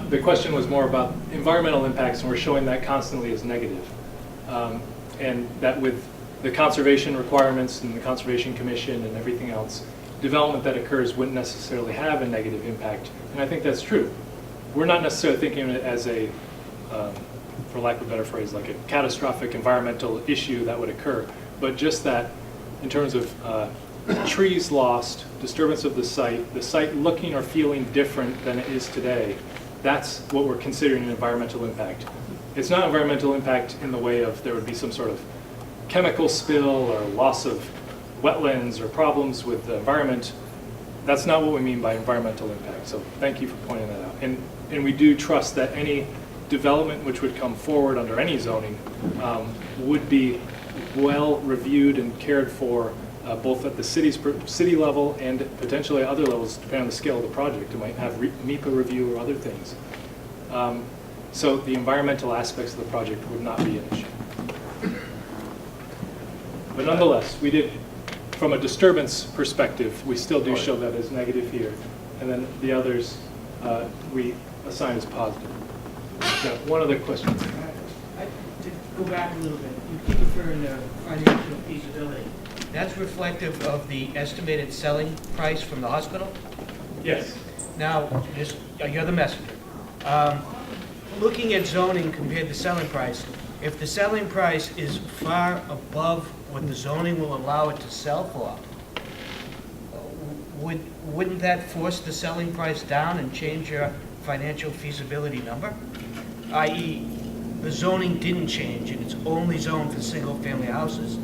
the question was more about environmental impacts, and we're showing that constantly as negative. And that with the conservation requirements and the Conservation Commission and everything else, development that occurs wouldn't necessarily have a negative impact. And I think that's true. We're not necessarily thinking of it as a, for lack of a better phrase, like a catastrophic environmental issue that would occur, but just that in terms of trees lost, disturbance of the site looking or feeling different than it is today, that's what we're considering an environmental impact. It's not environmental impact in the way of there would be some sort of chemical spill or loss of wetlands or problems with the environment. That's not what we mean by environmental impact. So thank you for pointing that out. And we do trust that any development which would come forward under any zoning would be well reviewed and cared for both at the city level and potentially at other levels, depending on the scale of the project. It might have MEPA review or other things. So the environmental aspects of the project would not be an issue. But nonetheless, we did, from a disturbance perspective, we still do show that as negative here. And then the others we assign as positive. Yeah, one other question. To go back a little bit, you keep referring to financial feasibility. That's reflective of the estimated selling price from the hospital? Yes. Now, you're the messenger. Looking at zoning compared to selling price, if the selling price is far above what the zoning will allow it to sell for, wouldn't that force the selling price down and change your financial feasibility number? I.e., the zoning didn't change and it's only zoned for single-family houses.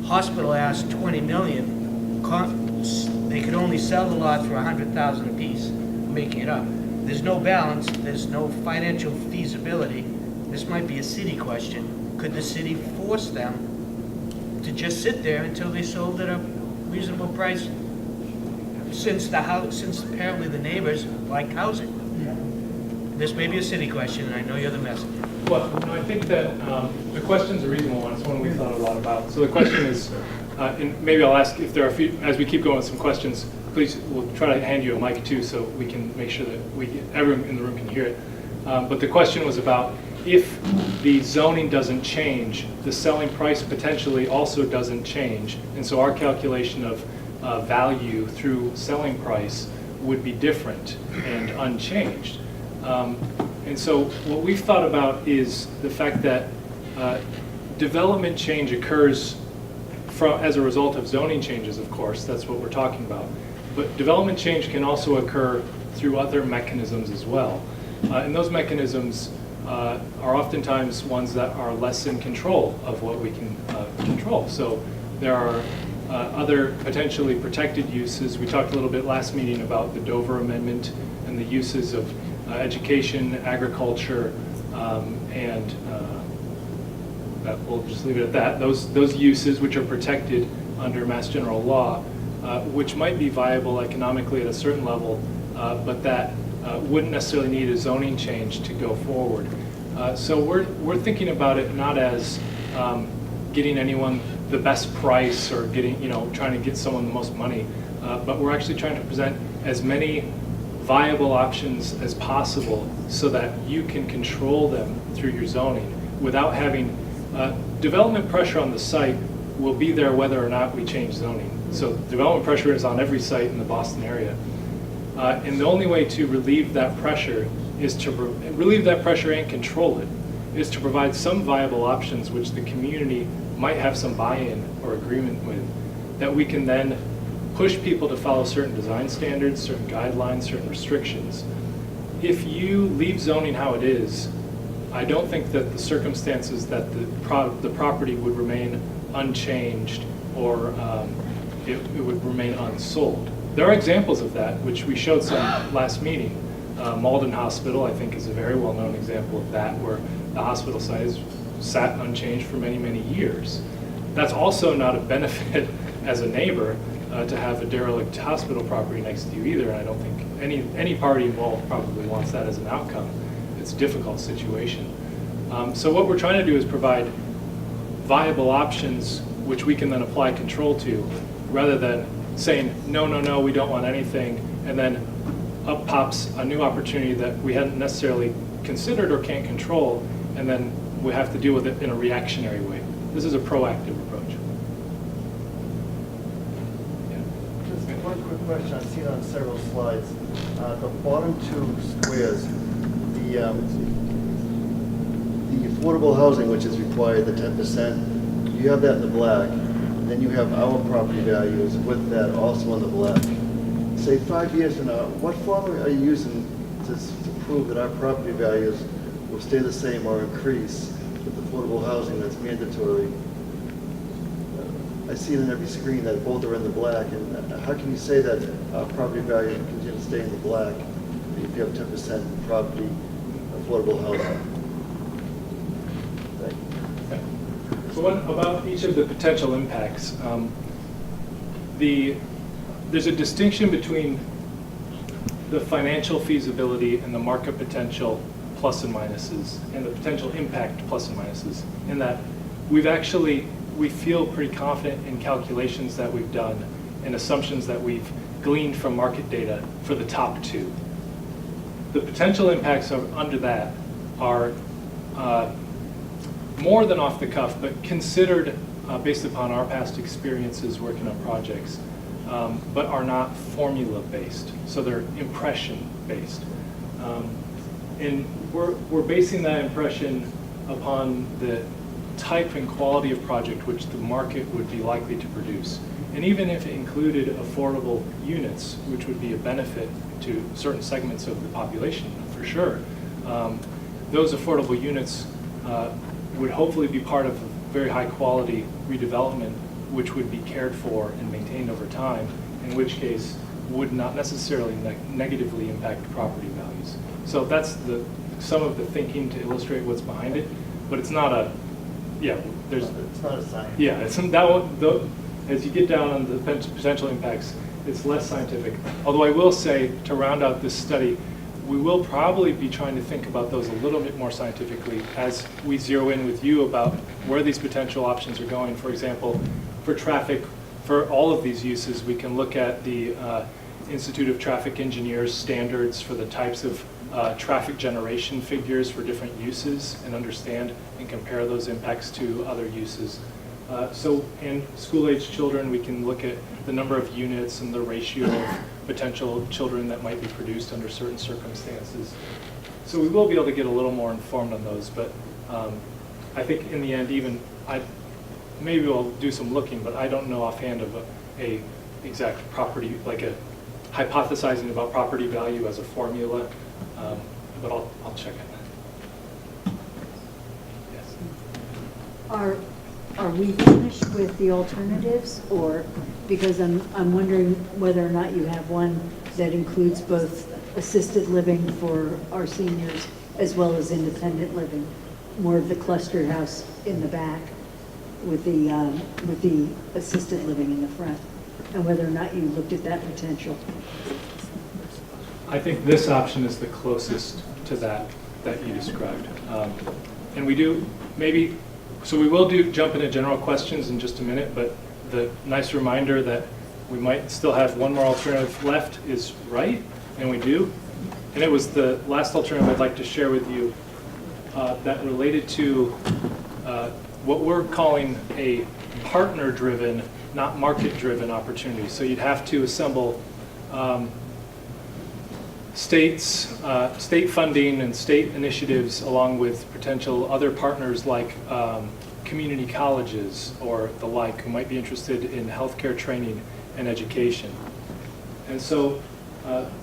Hospital asked $20 million. They could only sell the lot for $100,000 apiece, making it up. There's no balance. There's no financial feasibility. This might be a city question. Could the city force them to just sit there until they sold at a reasonable price? Since apparently the neighbors like housing. This may be a city question, and I know you're the messenger. Well, no, I think that the question's a reasonable one. It's one we thought a lot about. So the question is, and maybe I'll ask if there are, as we keep going with some questions, please, we'll try to hand you a mic too so we can make sure that everyone in the room can hear it. But the question was about if the zoning doesn't change, the selling price potentially also doesn't change. And so our calculation of value through selling price would be different and unchanged. And so what we've thought about is the fact that development change occurs as a result of zoning changes, of course, that's what we're talking about. But development change can also occur through other mechanisms as well. And those mechanisms are oftentimes ones that are less in control of what we can control. So there are other potentially protected uses. We talked a little bit last meeting about the Dover Amendment and the uses of education, agriculture, and we'll just leave it at that. Those uses which are protected under Mass General Law, which might be viable economically at a certain level, but that wouldn't necessarily need a zoning change to go forward. So we're thinking about it not as getting anyone the best price or getting, trying to get someone the most money. But we're actually trying to present as many viable options as possible so that you can control them through your zoning without having development pressure on the site will be there whether or not we change zoning. So development pressure is on every site in the Boston area. And the only way to relieve that pressure is to relieve that pressure and control it is to provide some viable options which the community might have some buy-in or agreement with, that we can then push people to follow certain design standards, certain guidelines, certain restrictions. If you leave zoning how it is, I don't think that the circumstances that the property would remain unchanged or it would remain unsold. There are examples of that, which we showed some last meeting. Malden Hospital, I think, is a very well-known example of that, where the hospital site has sat unchanged for many, many years. That's also not a benefit as a neighbor to have a derelict hospital property next to you either, and I don't think any party involved probably wants that as an outcome. It's a difficult situation. So what we're trying to do is provide viable options which we can then apply control to, rather than saying, no, no, no, we don't want anything, and then up pops a new opportunity that we hadn't necessarily considered or can't control, and then we have to deal with it in a reactionary way. This is a proactive approach. Just one quick question. I've seen on several slides. The bottom two squares, the affordable housing, which is required, the 10%, you have that in the black. Then you have our property values with that also in the black. Say 5 years from now, what formula are you using to prove that our property values will stay the same or increase with affordable housing that's mandatory? I see it in every screen that both are in the black, and how can you say that our property value can continue to stay in the black if you have 10% property affordable housing? Thank you. So what about each of the potential impacts? There's a distinction between the financial feasibility and the market potential plus and minuses, and the potential impact plus and minuses, in that we feel pretty confident in calculations that we've done and assumptions that we've gleaned from market data for the top two. The potential impacts under that are more than off the cuff, but considered based upon our past experiences working on projects, but are not formula-based, so they're impression-based. And we're basing that impression upon the type and quality of project which the market would be likely to produce. And even if it included affordable units, which would be a benefit to certain segments of the population, for sure, those affordable units would hopefully be part of a very high quality redevelopment, which would be cared for and maintained over time, in which case would not necessarily negatively impact property values. So that's some of the thinking to illustrate what's behind it, but it's not a, It's not a science. yeah, it's that one, as you get down on the potential impacts, it's less scientific. Although I will say, to round out this study, we will probably be trying to think about those a little bit more scientifically as we zero in with you about where these potential options are going. For example, for traffic, for all of these uses, we can look at the Institute of Traffic Engineers standards for the types of traffic generation figures for different uses and understand and compare those impacts to other uses. So in school-age children, we can look at the number of units and the ratio of potential children that might be produced under certain circumstances. So we will be able to get a little more informed on those, but I think in the end, maybe we'll do some looking, but I don't know offhand of a exact property, like a hypothesizing about property value as a formula, but I'll check it. Yes. Are we finished with the alternatives, or, because I'm wondering whether or not you have one that includes both assisted living for our seniors as well as independent living, more of the cluster house in the back with the assisted living in the front, and whether or not you looked at that potential. I think this option is the closest to that you described. And we do, maybe So we will jump into general questions in just a minute, but the nice reminder that we might still have one more alternative left is right, and we do. And it was the last alternative I'd like to share with you that related to what we're calling a partner-driven, not market-driven opportunity. So you'd have to assemble state funding and state initiatives along with potential other partners like community colleges or the like who might be interested in healthcare training and education. And so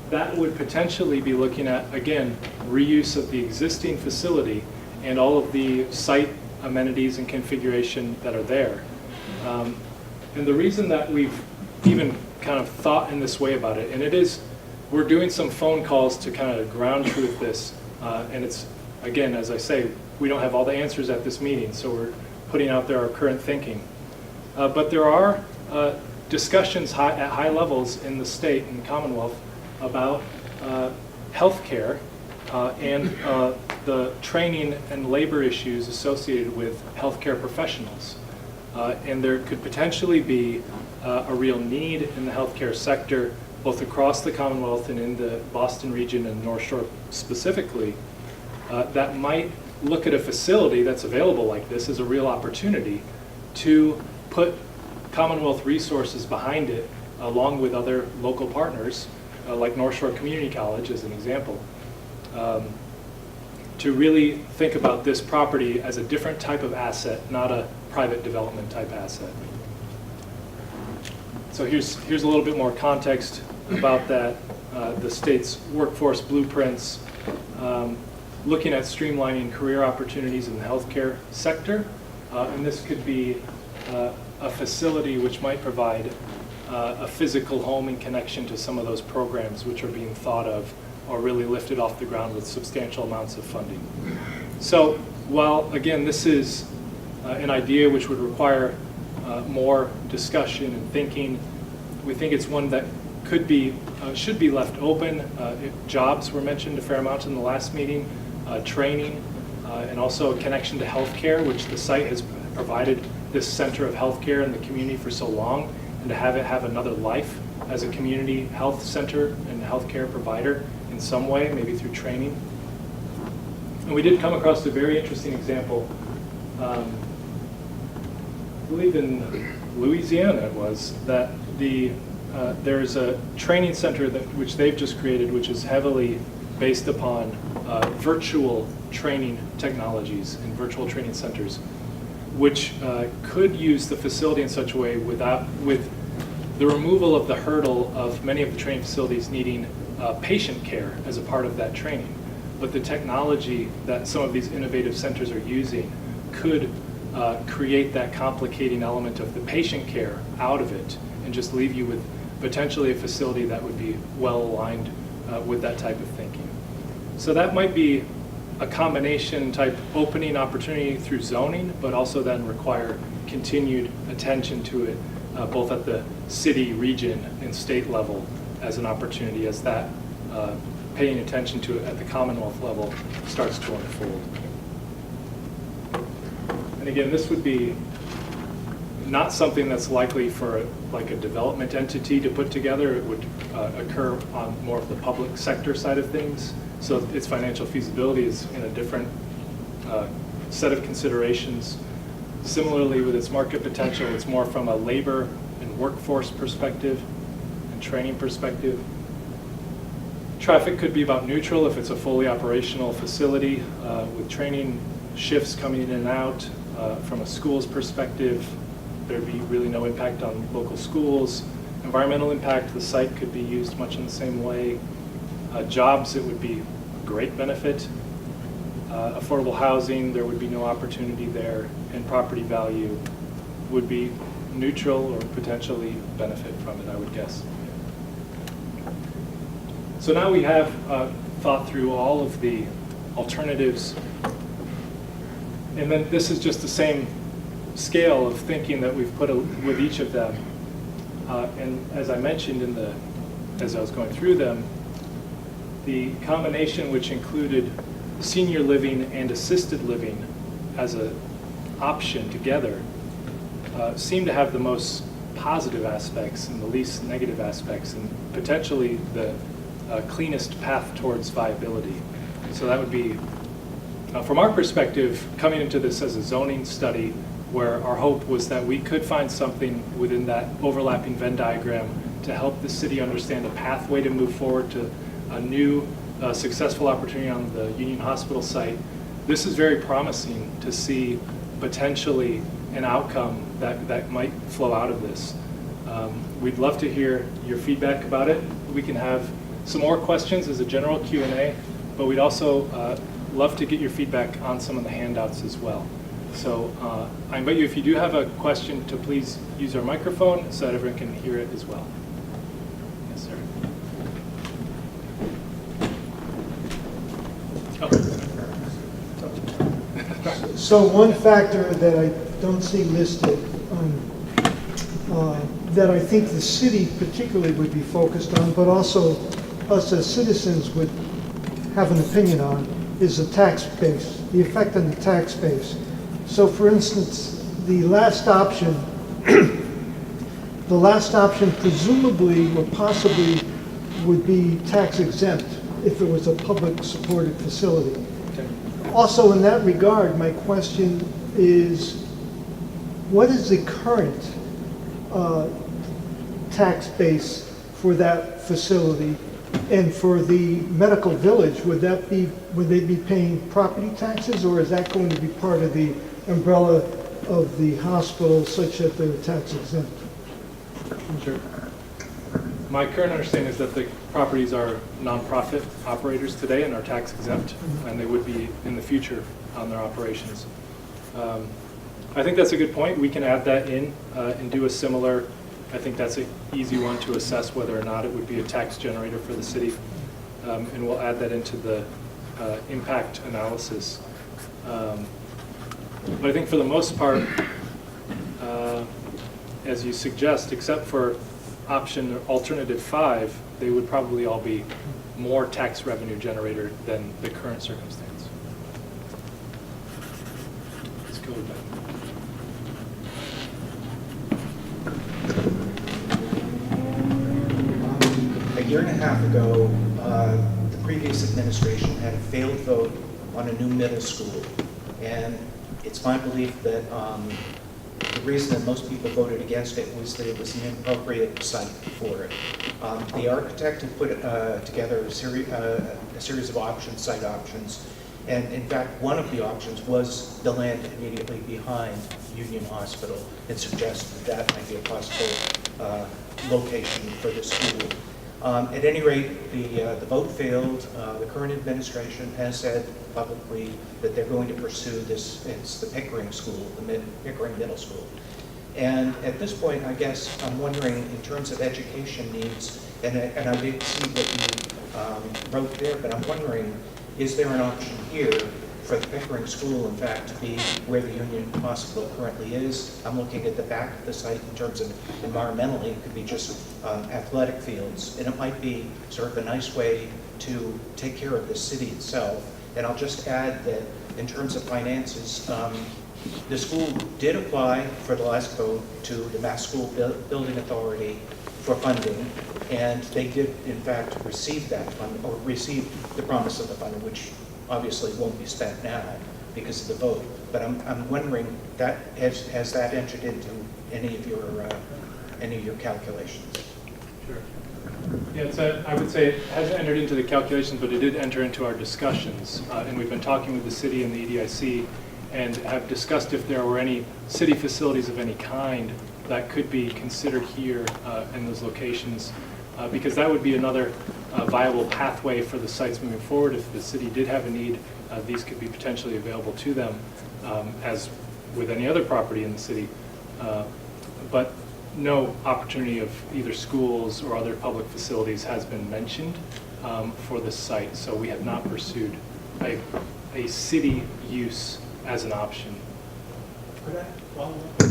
that would potentially be looking at, again, reuse of the existing facility and all of the site amenities and configuration that are there. And the reason that we've even kind of thought in this way about it, and it is, we're doing some phone calls to kind of ground truth this, and it's, again, as I say, we don't have all the answers at this meeting, so we're putting out there our current thinking. But there are discussions at high levels in the state and Commonwealth about healthcare and the training and labor issues associated with healthcare professionals. And there could potentially be a real need in the healthcare sector, both across the Commonwealth and in the Boston region and North Shore specifically, that might look at a facility that's available like this as a real opportunity to put Commonwealth resources behind it, along with other local partners, like North Shore Community College as an example, to really think about this property as a different type of asset, not a private development type asset. So here's a little bit more context about that, the state's workforce blueprints, looking at streamlining career opportunities in the healthcare sector. And this could be a facility which might provide a physical home in connection to some of those programs which are being thought of or really lifted off the ground with substantial amounts of funding. So while, again, this is an idea which would require more discussion and thinking, we think it's one that could be, should be left open. Jobs were mentioned a fair amount in the last meeting, training, and also a connection to healthcare, which the site has provided this center of healthcare in the community for so long, and to have it have another life as a community health center and healthcare provider in some way, maybe through training. And we did come across a very interesting example, I believe in Louisiana it was, that there's a training center which they've just created, which is heavily based upon virtual training technologies and virtual training centers, which could use the facility in such a way with the removal of the hurdle of many of the training facilities needing patient care as a part of that training. But the technology that some of these innovative centers are using could create that complicating element of the patient care out of it and just leave you with potentially a facility that would be well aligned with that type of thinking. So that might be a combination type opening opportunity through zoning, but also then require continued attention to it, both at the city, region, and state level as an opportunity as that paying attention to it at the Commonwealth level starts to unfold. And again, this would be not something that's likely for like a development entity to put together. It would occur on more of the public sector side of things. So its financial feasibility is in a different set of considerations. Similarly, with its market potential, it's more from a labor and workforce perspective and training perspective. Traffic could be about neutral if it's a fully operational facility with training shifts coming in and out. From a school's perspective, there'd be really no impact on local schools. Environmental impact, the site could be used much in the same way. Jobs, it would be a great benefit. Affordable housing, there would be no opportunity there. And property value would be neutral or potentially benefit from it, I would guess. So now we have thought through all of the alternatives. And then this is just the same scale of thinking that we've put with each of them. And as I mentioned as I was going through them, the combination which included senior living and assisted living as a option together seem to have the most positive aspects and the least negative aspects, and potentially the cleanest path towards viability. So that would be, from our perspective, coming into this as a zoning study, where our hope was that we could find something within that overlapping Venn diagram to help the city understand a pathway to move forward to a new successful opportunity on the Union Hospital site. This is very promising to see potentially an outcome that might flow out of this. We'd love to hear your feedback about it. We can have some more questions as a general Q&A, but we'd also love to get your feedback on some of the handouts as well. So I invite you, if you do have a question, to please use our microphone so that everyone can hear it as well. Yes, sir. Oh. So one factor that I don't see listed that I think the city particularly would be focused on, but also us as citizens would have an opinion on, is the tax base, the effect on the tax base. So for instance, the last option presumably or possibly would be tax exempt if it was a public supported facility. Okay. Also in that regard, my question is, what is the current tax base for that facility? And for the medical village, would they be paying property taxes, or is that going to be part of the umbrella of the hospital such that they're tax exempt? Sure. My current understanding is that the properties are nonprofit operators today and are tax exempt, and they would be in the future on their operations. I think that's a good point. We can add that in and do a similar, I think that's an easy one to assess whether or not it would be a tax generator for the city. And we'll add that into the impact analysis. But I think for the most part, as you suggest, except for option alternative 5, they would probably all be more tax revenue generator than the current circumstance. Let's go with that. A year and a half ago, the previous administration had a failed vote on a new middle school. And it's my belief that the reason that most people voted against it was that it was an inappropriate site for it. The architect had put together a series of options, site options. And in fact, one of the options was the land immediately behind Union Hospital, and suggested that might be a possible location for the school. At any rate, the vote failed. The current administration has said publicly that they're going to pursue this. It's the Pickering School, the Pickering Middle School. And at this point, I guess I'm wondering, in terms of education needs, and I did see what you wrote there, but I'm wondering, is there an option here for the Pickering School, in fact, to be where the Union Hospital currently is? I'm looking at the back of the site in terms of environmentally, it could be just athletic fields, and it might be sort of a nice way to take care of the city itself. And I'll just add that in terms of finances, the school did apply for the last vote to the Mass School Building Authority for funding, and they did in fact receive that fund, or receive the promise of the funding, which obviously won't be spent now because of the vote. But I'm wondering, that has that entered into any of your calculations? Sure. Yeah, I would say it hasn't entered into the calculations, but it did enter into our discussions. And we've been talking with the city and the EDIC and have discussed if there were any city facilities of any kind that could be considered here in those locations, because that would be another viable pathway for the sites moving forward. If the city did have a need, these could be potentially available to them, as with any other property in the city. But no opportunity of either schools or other public facilities has been mentioned for this site, so we have not pursued a city use as an option. Could I follow up?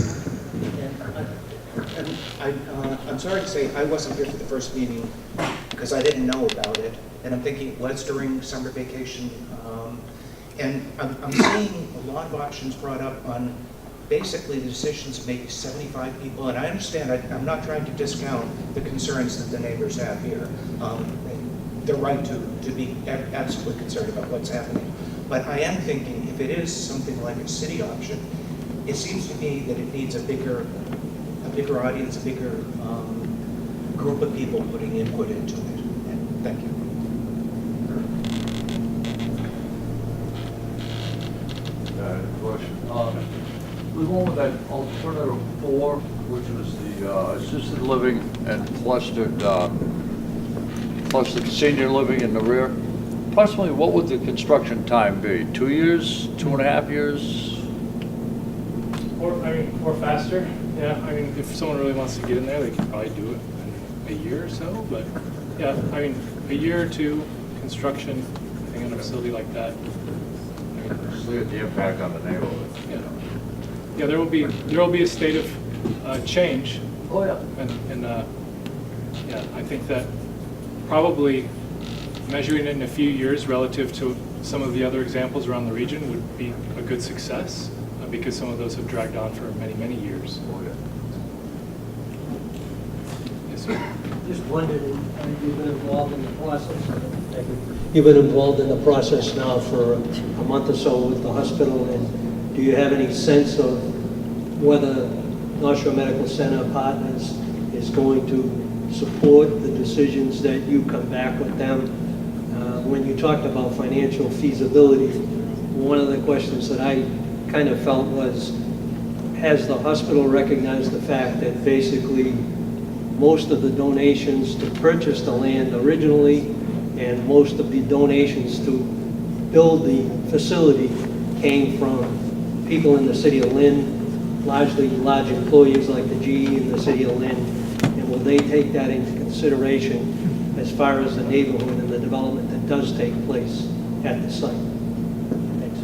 I'm sorry to say I wasn't here for the first meeting because I didn't know about it, and I'm thinking it was during summer vacation. And I'm seeing a lot of options brought up on basically the decisions make 75 people, and I understand, I'm not trying to discount the concerns that the neighbors have here. They're right to be absolutely concerned about what's happening. But I am thinking, if it is something like a city option, it seems to me that it needs a bigger audience, a bigger group of people putting input into it. And thank you. Question. We went with that alternative 4, which was the assisted living and clustered senior living in the rear. Approximately, what would the construction time be? 2 years, 2.5 years? Or faster. Yeah, I mean, if someone really wants to get in there, they could probably do it in a year or so. But yeah, I mean, a year or two construction, I think, on a facility like that. Just look at the impact on the neighborhood. Yeah, there will be a state of change. Oh, yeah. And yeah, I think that probably measuring it in a few years relative to some of the other examples around the region would be a good success, because some of those have dragged on for many, many years. Oh, yeah. Yes, sir. Just wondered, you've been involved in the process. You've been involved in the process now for a month or so with the hospital, and do you have any sense of whether North Shore Medical Center Partners is going to support the decisions that you come back with them? When you talked about financial feasibility, one of the questions that I kind of felt was, has the hospital recognized the fact that basically most of the donations to purchase the land originally and most of the donations to build the facility came from people in the city of Lynn, largely large employees like the GE in the city of Lynn, and will they take that into consideration as far as the neighborhood and the development that does take place at the site? Thanks.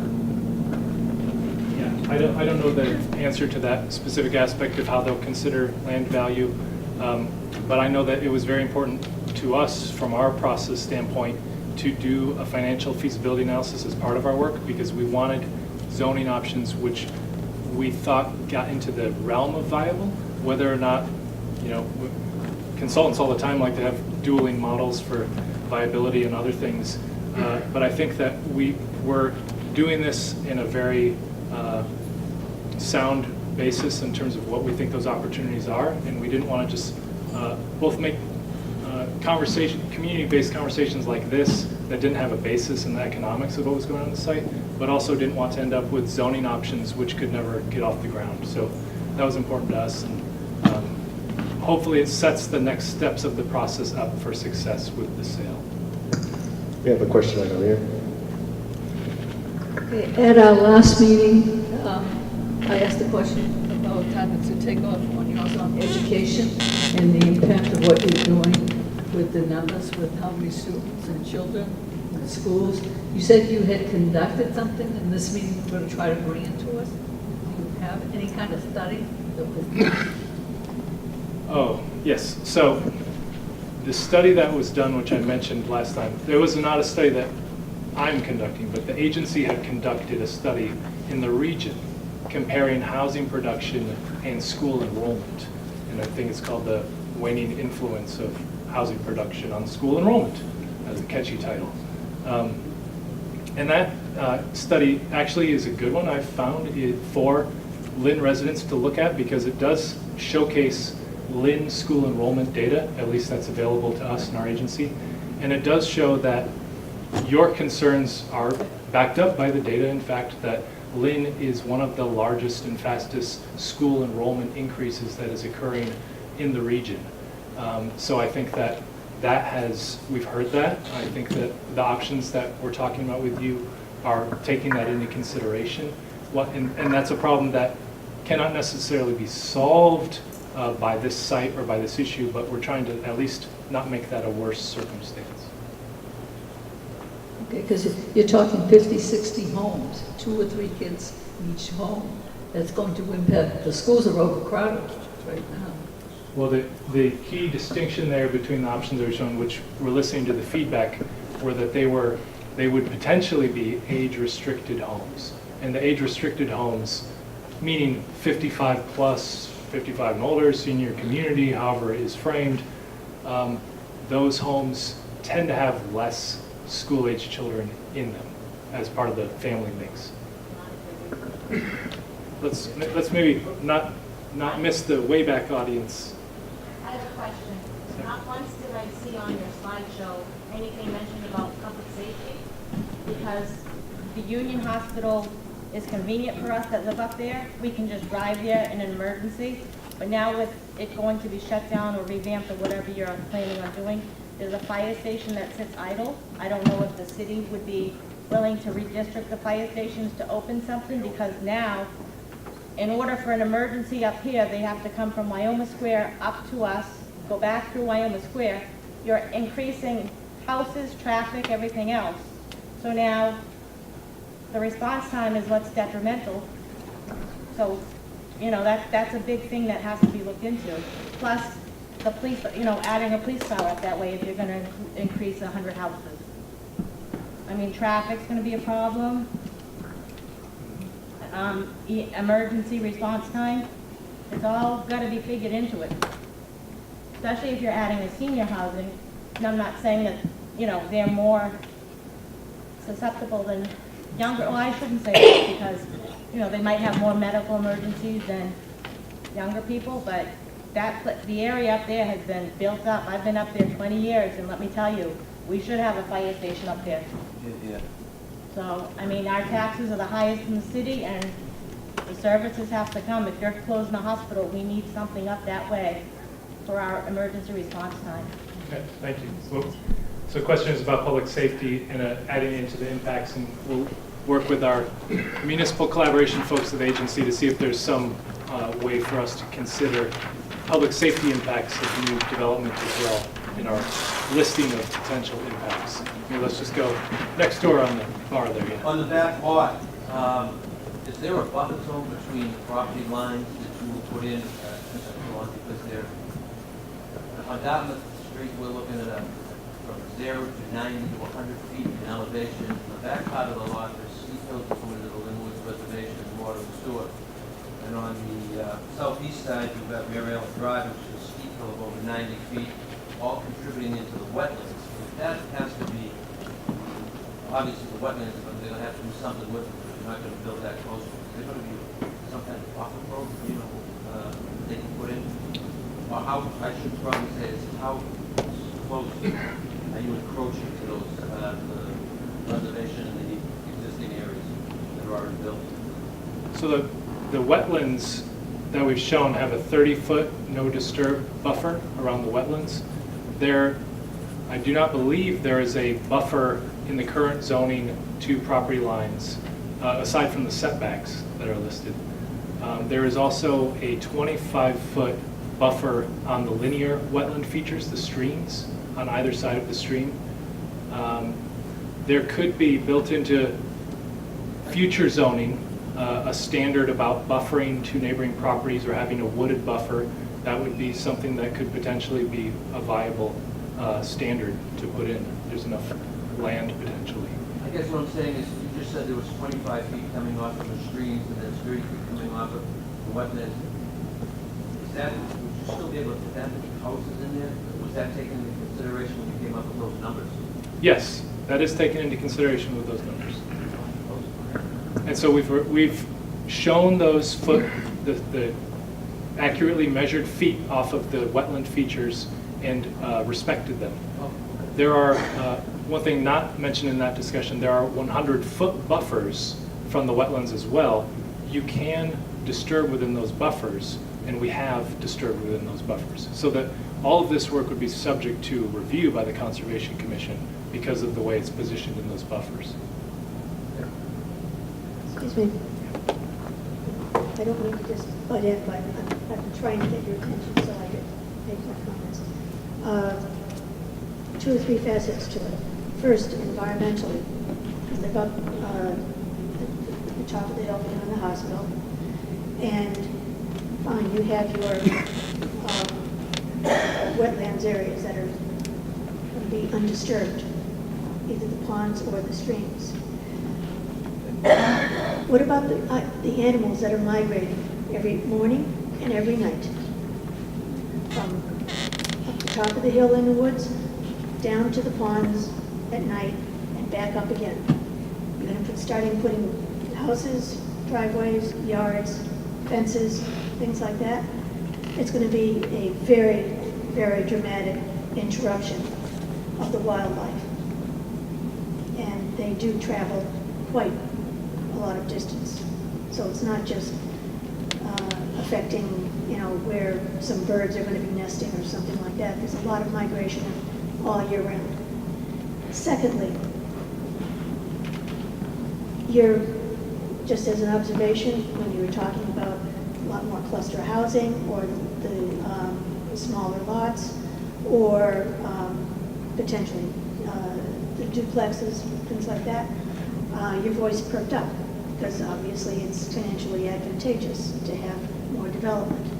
Yeah, I don't know the answer to that specific aspect of how they'll consider land value, but I know that it was very important to us from our process standpoint to do a financial feasibility analysis as part of our work, because we wanted zoning options which we thought got into the realm of viable, whether or not, you know, consultants all the time like to have dueling models for viability and other things, but I think that we were doing this in a very sound basis in terms of what we think those opportunities are, and we didn't want to just both make community-based conversations like this that didn't have a basis in the economics of what was going on the site, but also didn't want to end up with zoning options which could never get off the ground. So that was important to us, and hopefully it sets the next steps of the process up for success with the sale. We have a question right over here. Okay, at our last meeting, I asked a question about time to take off on yours on education and the impact of what you're doing with the numbers, with how many students and children in the schools. You said you had conducted something, and this meeting we're going to try to bring it to us. Do you have any kind of study that was? Oh, yes. So the study that was done, which I mentioned last time, there was not a study that I'm conducting, but the agency had conducted a study in the region comparing housing production and school enrollment. And I think it's called the Waning Influence of Housing Production on School Enrollment, as a catchy title. And that study actually is a good one. I've found it for Lynn residents to look at, because it does showcase Lynn school enrollment data, at least that's available to us in our agency. And it does show that your concerns are backed up by the data, in fact, that Lynn is one of the largest and fastest school enrollment increases that is occurring in the region. So I think that we've heard that. I think that the options that we're talking about with you are taking that into consideration. And that's a problem that cannot necessarily be solved by this site or by this issue, but we're trying to at least not make that a worse circumstance. Okay, because you're talking 50, 60 homes, 2 or 3 kids each home. That's going to impact, the schools are overcrowded right now. Well, the key distinction there between the options that were shown, which we're listening to the feedback, were that they would potentially be age-restricted homes. And the age-restricted homes meaning 55 plus, 55 and older, senior community, however it is framed, those homes tend to have less school-age children in them as part of the family mix. Let's maybe not miss the way back audience. I have a question. Not once did I see on your slideshow anything mentioned about public safety, because the Union Hospital is convenient for us that live up there. We can just drive there in an emergency. But now with it going to be shut down or revamped or whatever you're planning on doing, there's a fire station that sits idle. I don't know if the city would be willing to redistrict the fire stations to open something, because now, in order for an emergency up here, they have to come from Wyoma Square up to us, go back through Wyoma Square. You're increasing houses, traffic, everything else. So now, the response time is what's detrimental. So, you know, that's a big thing that has to be looked into. Plus, the police, you know, adding a police car up that way if you're going to increase 100 houses. I mean, traffic's going to be a problem. Emergency response time, it's all got to be figured into it. Especially if you're adding a senior housing. And I'm not saying that, you know, they're more susceptible than younger. Well, I shouldn't say that, because, you know, they might have more medical emergencies than younger people, but the area up there has been built up. I've been up there 20 years, and let me tell you, we should have a fire station up there. Yeah. So, I mean, our taxes are the highest in the city, and the services have to come. If you're closing a hospital, we need something up that way for our emergency response time. Okay, thank you. So the question is about public safety and adding into the impacts, and we'll work with our municipal collaboration folks at the agency to see if there's some way for us to consider public safety impacts of new development as well in our listing of potential impacts. Maybe let's just go next door on the bar there. Yeah. On the back lot, is there a buffer zone between the property lines that you will put in, because they're, on Dartmouth Street, we're looking at from 0 to 90 to 100 feet in elevation. On the back part of the lot, there's steep hills between the Lynnwoods Reservation and water and sewer. And on the southeast side, you've got Mary Ellen Drive, which is a steep hill of over 90 feet, all contributing into the wetlands. That has to be, obviously the wetlands, but they're going to have to do something with it, because you're not going to build that close. There's going to be some kind of buffer zone, you know, they can put in. Or how, I should probably say this, how close are you encroaching to those, the reservation and the existing areas that are already built? So the wetlands that we've shown have a 30-foot no disturb buffer around the wetlands. I do not believe there is a buffer in the current zoning to property lines, aside from the setbacks that are listed. There is also a 25-foot buffer on the linear wetland features, the streams, on either side of the stream. There could be built into future zoning a standard about buffering to neighboring properties or having a wooded buffer. That would be something that could potentially be a viable standard to put in. There's enough land potentially. I guess what I'm saying is, you just said there was 25 feet coming off of the streams and then 30 feet coming off of the wetlands. Is that, would you still be able to put that many houses in there? Was that taken into consideration when you came up with those numbers? Yes, that is taken into consideration with those numbers. And so we've shown those the accurately measured feet off of the wetland features and respected them. There are, one thing not mentioned in that discussion, there are 100-foot buffers from the wetlands as well. You can disturb within those buffers, and we have disturbed within those buffers. So that all of this work would be subject to review by the Conservation Commission because of the way it's positioned in those buffers. Excuse me. I don't mean to just butt in, but I'm trying to get your attention so I can make my comments. 2 or 3 facets to it. First, environmentally. You live up the top of the hill behind the hospital, and fine, you have your wetlands areas that are going to be undisturbed, either the ponds or the streams. What about the animals that are migrating every morning and every night? From up the top of the hill in the woods, down to the ponds at night, and back up again. You're going to starting putting houses, driveways, yards, fences, things like that. It's going to be a very, very dramatic interruption of the wildlife. And they do travel quite a lot of distance. So it's not just affecting, where some birds are going to be nesting or something like that. There's a lot of migration all year round. Secondly, just as an observation, when you were talking about a lot more cluster housing or the smaller lots or potentially the duplexes, things like that, your voice perked up because obviously it's financially advantageous to have more development.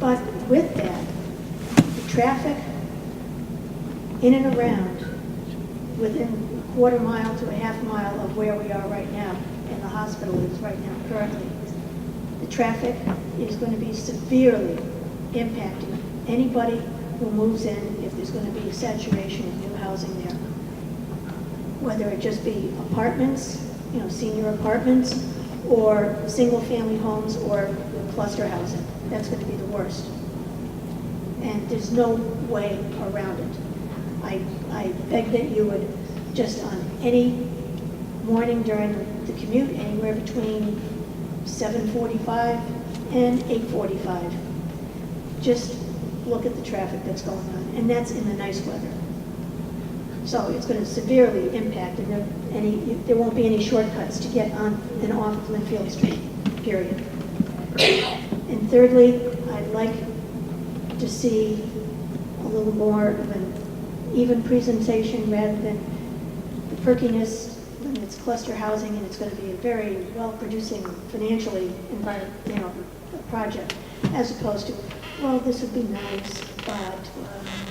But with that, the traffic in and around within a quarter mile to a half mile of where we are right now, and the hospital is right now currently, the traffic is going to be severely impacting anybody who moves in if there's going to be a saturation of new housing there. Whether it just be apartments, senior apartments, or single-family homes or cluster housing. That's going to be the worst. And there's no way around it. I beg that you would, just on any morning during the commute, anywhere between 7:45 and 8:45, just look at the traffic that's going on, and that's in the nice weather. So it's going to severely impact, and there won't be any shortcuts to get on and off of Lynnfield Street, period. And thirdly, I'd like to see a little more of an even presentation rather than the perkiness when it's cluster housing and it's going to be a very well-producing financially project, as opposed to, well, this would be nice, but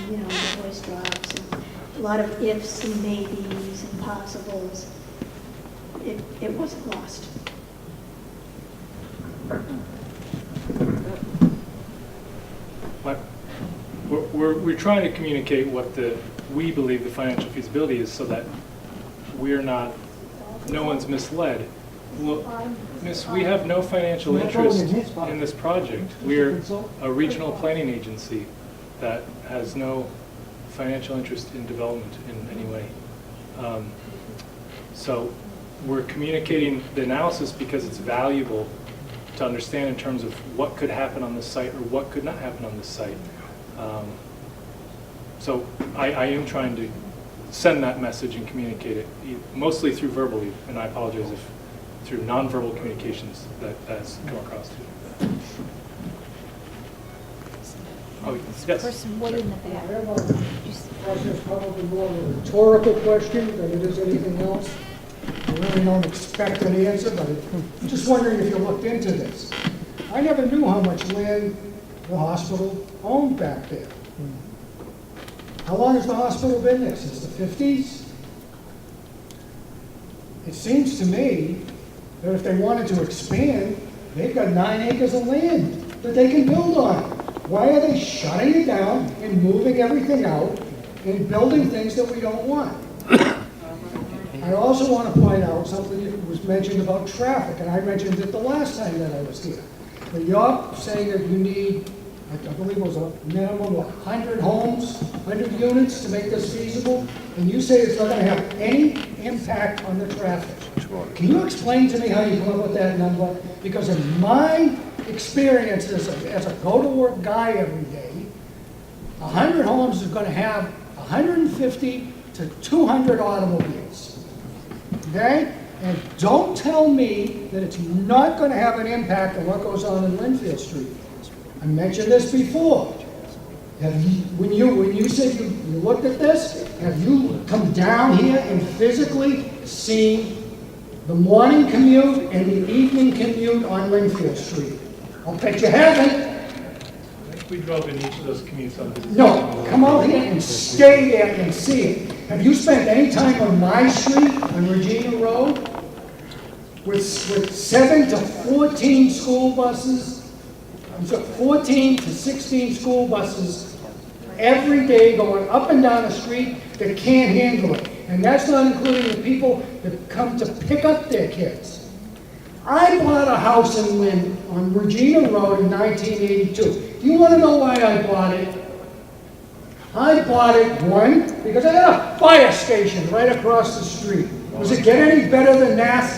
the voice drops and a lot of ifs and maybes and possibles. It wasn't lost. We're trying to communicate what we believe the financial feasibility is so that no one's misled. Well, Miss, we have no financial interest in this project. We're a regional planning agency that has no financial interest in development in any way. So we're communicating the analysis because it's valuable to understand in terms of what could happen on this site or what could not happen on this site. So I am trying to send that message and communicate it, mostly through verbally, and I apologize if through nonverbal communications that has come across to you. Oh, yes. Person way in the back. I have a question that's probably more of a rhetorical question than it is anything else. I really don't expect an answer, but I'm just wondering if you looked into this. I never knew how much land the hospital owned back there. How long has the hospital been there? Since the 50s? It seems to me that if they wanted to expand, they've got 9 acres of land that they can build on. Why are they shutting it down and moving everything out and building things that we don't want? I also want to point out something that was mentioned about traffic, and I mentioned it the last time that I was here. But you're saying that you need, I believe it was a minimum of 100 homes, 100 units to make this feasible, and you say it's not going to have any impact on the traffic. Can you explain to me how you come up with that number? Because in my experience as a go-to-work guy every day, 100 homes is going to have 150 to 200 automobiles. Okay? And don't tell me that it's not going to have an impact on what goes on in Lynnfield Street. I mentioned this before. When you said you looked at this, have you come down here and physically seen the morning commute and the evening commute on Lynnfield Street? I'll bet you haven't. We drove in each of those commutes on this. No, come out here and stay there and see it. Have you spent any time on my street, on Regina Road, with 7 to 14 school buses? I'm sorry, 14 to 16 school buses every day going up and down the street that can't handle it. And that's not including the people that come to pick up their kids. I bought a house in Lynn on Regina Road in 1982. Do you want to know why I bought it? I bought it, one, because I had a fire station right across the street. Does it get any better than that?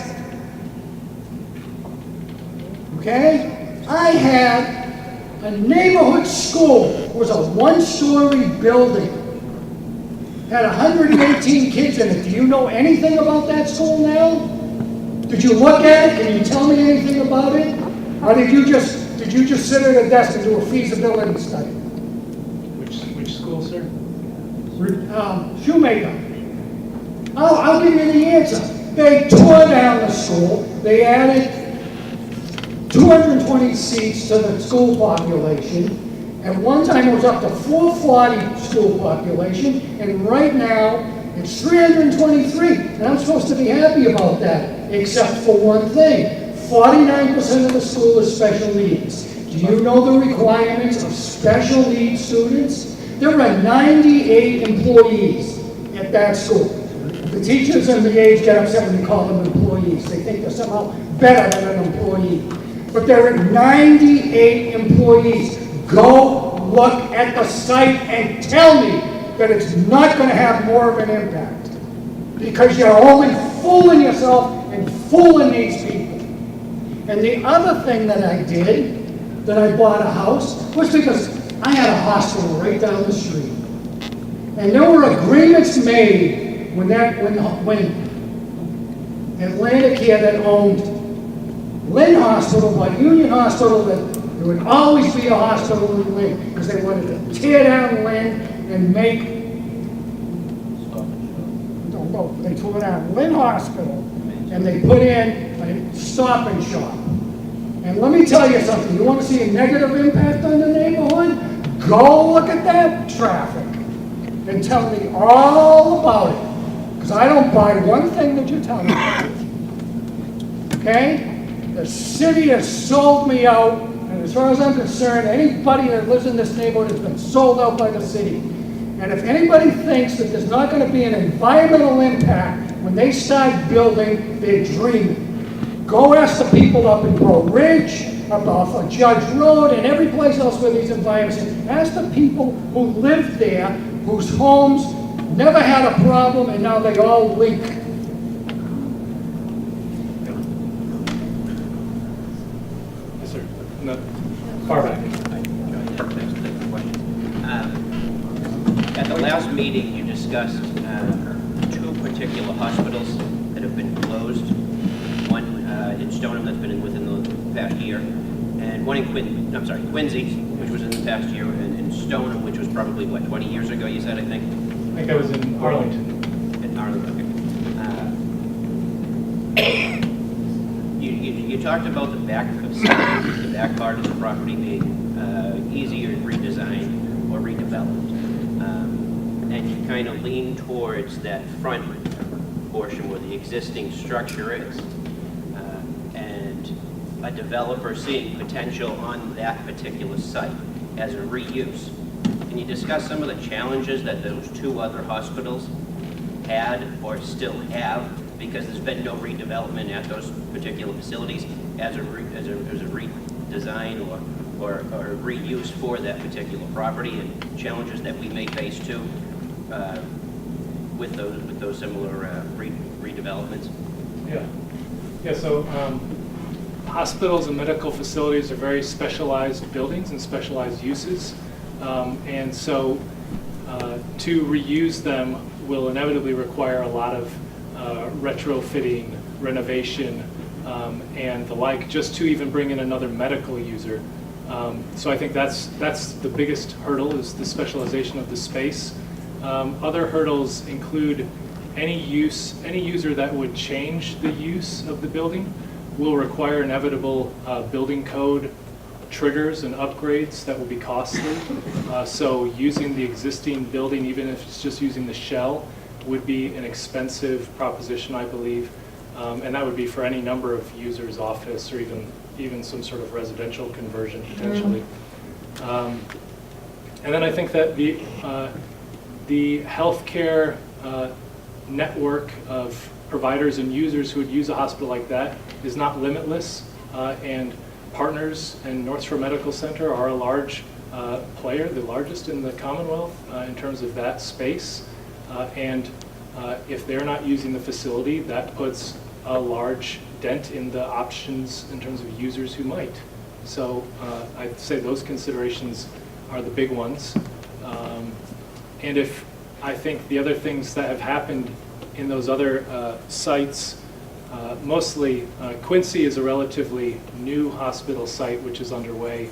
Okay? I had a neighborhood school. It was a one-story building. Had 118 kids in it. Do you know anything about that school now? Did you look at it? Can you tell me anything about it? Or did you just sit at a desk and do a feasibility study? Which school, sir? Shoemaker. I'll give you the answer. They tore down the school. They added 220 seats to the school population. At one time, it was up to 440 school population, and right now, it's 323. And I'm supposed to be happy about that, except for one thing. 49% of the school is special needs. Do you know the requirements of special needs students? There are 98 employees at that school. The teachers and the aides get upset when you call them employees. They think they're somehow better than an employee. But there are 98 employees. Go look at the site and tell me that it's not going to have more of an impact. Because you're only fooling yourself and fooling these people. And the other thing that I did, that I bought a house, was because I had a hospital right down the street. And there were agreements made when Atlanticare that owned Lynn Hospital, but Union Hospital, that there would always be a hospital in Lynn, because they wanted to tear down Lynn and make, they tore down Lynn Hospital, and they put in a Stop and Shop. And let me tell you something, you want to see a negative impact on the neighborhood? Go look at that traffic and tell me all about it. Because I don't buy one thing that you tell me. Okay? The city has sold me out, and as far as I'm concerned, anybody that lives in this neighborhood has been sold out by the city. And if anybody thinks that there's not going to be an environmental impact when they start building, they're dreaming. Go ask the people up in Grow Ridge, up off of Judge Road, and every place else where these environments are. Ask the people who lived there, whose homes never had a problem, and now they all leak. Yes, sir. No, far back. At the last meeting, you discussed two particular hospitals that have been closed. One in Stoneham that's been within the past year, and one in Quincy, which was in the past year, and in Stoneham, which was probably, what, 20 years ago, you said, I think? I think that was in Arlington. In Arlington, okay. You talked about the back facility, the back part of the property being easier redesigned or redeveloped. And you kind of lean towards that front portion where the existing structure is. And a developer seeing potential on that particular site as a reuse. Can you discuss some of the challenges that those two other hospitals had or still have, because there's been no redevelopment at those particular facilities as a redesign or a reuse for that particular property, and challenges that we may face too with those similar redevelopments? Yeah. So hospitals and medical facilities are very specialized buildings and specialized uses, and so to reuse them will inevitably require a lot of retrofitting, renovation, and the like, just to even bring in another medical user. So I think that's the biggest hurdle, is the specialization of the space. Other hurdles include any user that would change the use of the building will require inevitable building code triggers and upgrades that will be costly. So using the existing building, even if it's just using the shell, would be an expensive proposition, I believe, and that would be for any number of users, office, or even some sort of residential conversion potentially. And then I think that the healthcare network of providers and users who would use a hospital like that is not limitless, and Partners and North Shore Medical Center are a large player, the largest in the Commonwealth in terms of that space. And if they're not using the facility, that puts a large dent in the options in terms of users who might. So I'd say those considerations are the big ones. And if I think the other things that have happened in those other sites, mostly Quincy is a relatively new hospital site which is underway.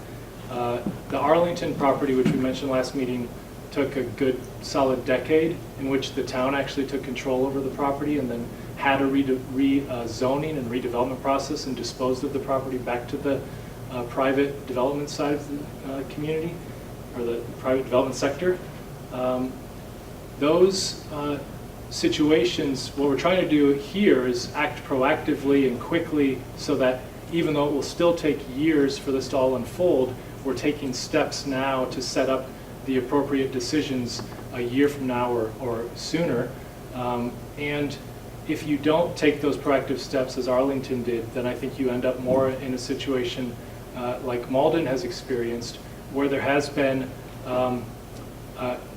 The Arlington property, which we mentioned last meeting, took a good solid decade in which the town actually took control over the property and then had a zoning and redevelopment process and disposed of the property back to the private development side of the community, or the private development sector. Those situations, what we're trying to do here is act proactively and quickly so that even though it will still take years for this to all unfold, we're taking steps now to set up the appropriate decisions a year from now or sooner. And if you don't take those proactive steps as Arlington did, then I think you end up more in a situation like Malden has experienced, where there has been,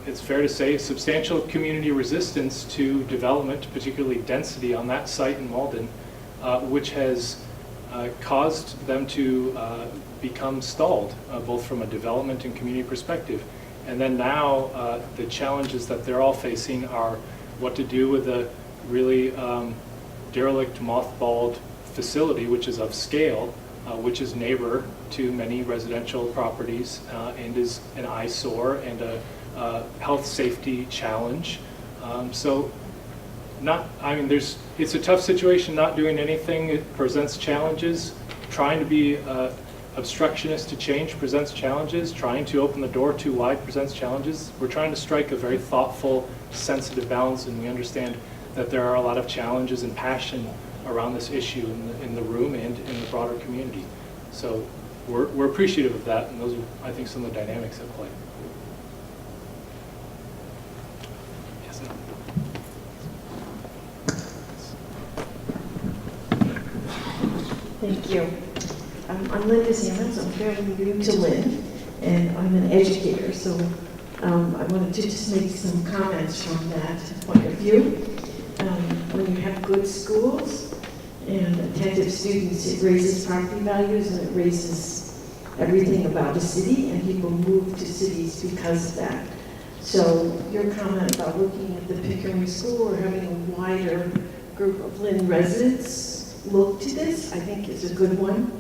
it's fair to say, substantial community resistance to development, particularly density on that site in Malden, which has caused them to become stalled, both from a development and community perspective. And then now the challenges that they're all facing are what to do with a really derelict, mothballed facility, which is of scale, which is neighbor to many residential properties and is an eyesore and a health safety challenge. So it's a tough situation. Not doing anything, it presents challenges. Trying to be obstructionist to change presents challenges. Trying to open the door too wide presents challenges. We're trying to strike a very thoughtful, sensitive balance, and we understand that there are a lot of challenges and passion around this issue in the room and in the broader community. So we're appreciative of that, and those are, I think, some of the dynamics at play. Yes, sir. Thank you. I'm Linda Sammons. I'm fairly new to Lynn, and I'm an educator, so I wanted to just make some comments from that point of view. When you have good schools and attentive students, it raises property values and it raises everything about a city, and people move to cities because of that. So your comment about looking at the Pickering School or having a wider group of Lynn residents look to this, I think is a good one.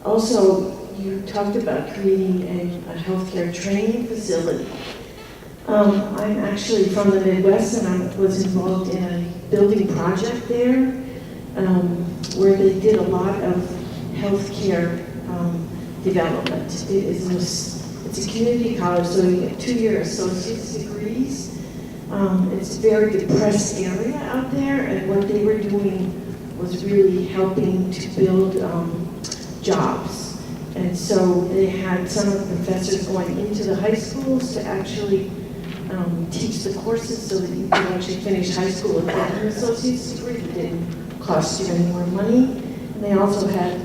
Also, you talked about creating a healthcare training facility. I'm actually from the Midwest, and I was involved in a building project there where they did a lot of healthcare development. It's a community college, so you get 2-year associate's degrees. It's a very depressed area out there, and what they were doing was really helping to build jobs. And so they had some of the professors going into the high schools to actually teach the courses so that you could actually finish high school and get an associate's degree that didn't cost you any more money. And they also had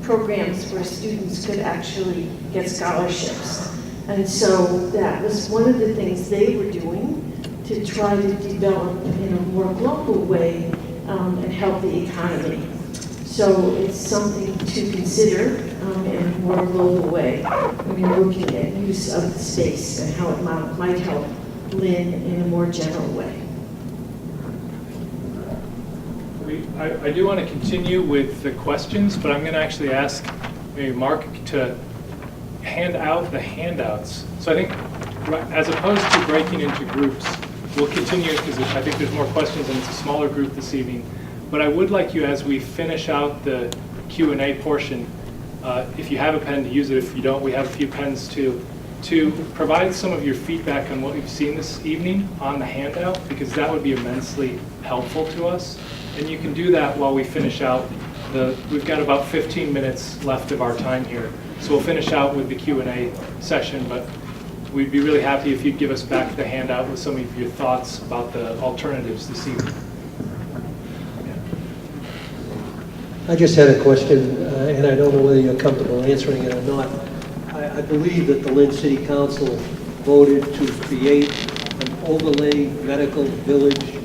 programs where students could actually get scholarships. And so that was one of the things they were doing to try to develop in a more global way and help the economy. So it's something to consider in a more global way when you're looking at use of the space and how it might help Lynn in a more general way. I do want to continue with the questions, but I'm going to actually ask maybe Mark to hand out the handouts. So I think as opposed to breaking into groups, we'll continue because I think there's more questions and it's a smaller group this evening. But I would like you, as we finish out the Q&A portion, if you have a pen, to use it. If you don't, we have a few pens too. to provide some of your feedback on what you've seen this evening on the handout, because that would be immensely helpful to us. And you can do that while we finish out we've got about 15 minutes left of our time here. So we'll finish out with the Q&A session, but we'd be really happy if you'd give us back the handout with some of your thoughts about the alternatives this evening. I just had a question, and I don't know whether you're comfortable answering it or not. I believe that the Lynn City Council voted to create an overlay medical village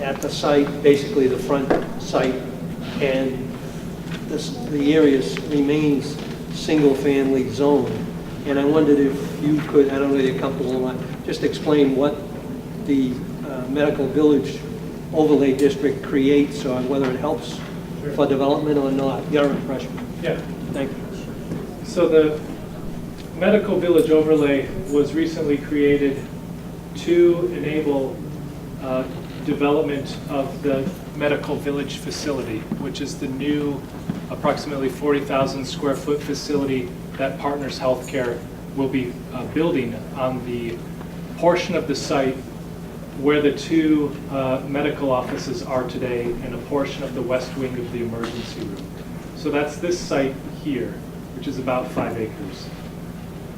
at the site, basically the front site, and the area remains single-family zone. And I wondered if you could, I don't know whether you're comfortable or not, just explain what the medical village overlay district creates, or whether it helps for development or not. Your impression. Yeah. Thank you. So the medical village overlay was recently created to enable development of the medical village facility, which is the new approximately 40,000 square foot facility that Partners Healthcare will be building on the portion of the site where the two medical offices are today and a portion of the west wing of the emergency room. So that's this site here, which is about 5 acres.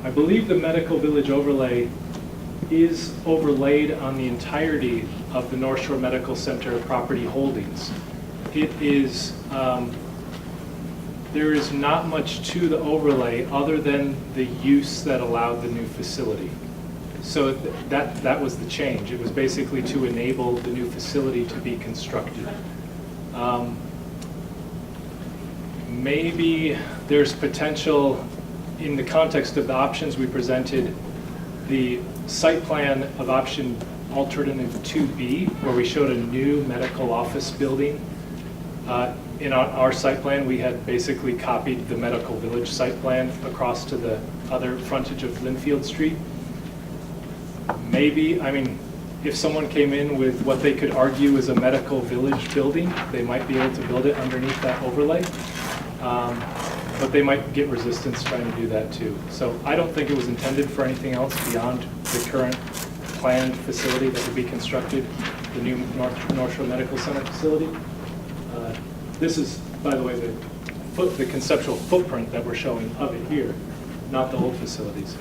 I believe the medical village overlay is overlaid on the entirety of the North Shore Medical Center property holdings. It is, there is not much to the overlay other than the use that allowed the new facility. So that was the change. It was basically to enable the new facility to be constructed. Maybe there's potential in the context of the options we presented, the site plan of option alternative 2B, where we showed a new medical office building. In our site plan, we had basically copied the medical village site plan across to the other frontage of Lynnfield Street. Maybe, I mean, if someone came in with what they could argue is a medical village building, they might be able to build it underneath that overlay. But they might get resistance trying to do that too. So I don't think it was intended for anything else beyond the current planned facility that would be constructed, the new North Shore Medical Center facility. This is, by the way, the conceptual footprint that we're showing of it here, not the old facilities.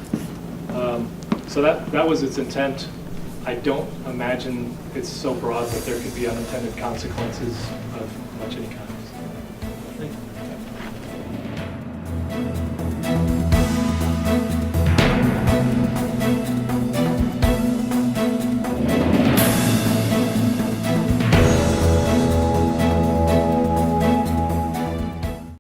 So that was its intent. I don't imagine it's so broad that there could be unintended consequences of much any kind.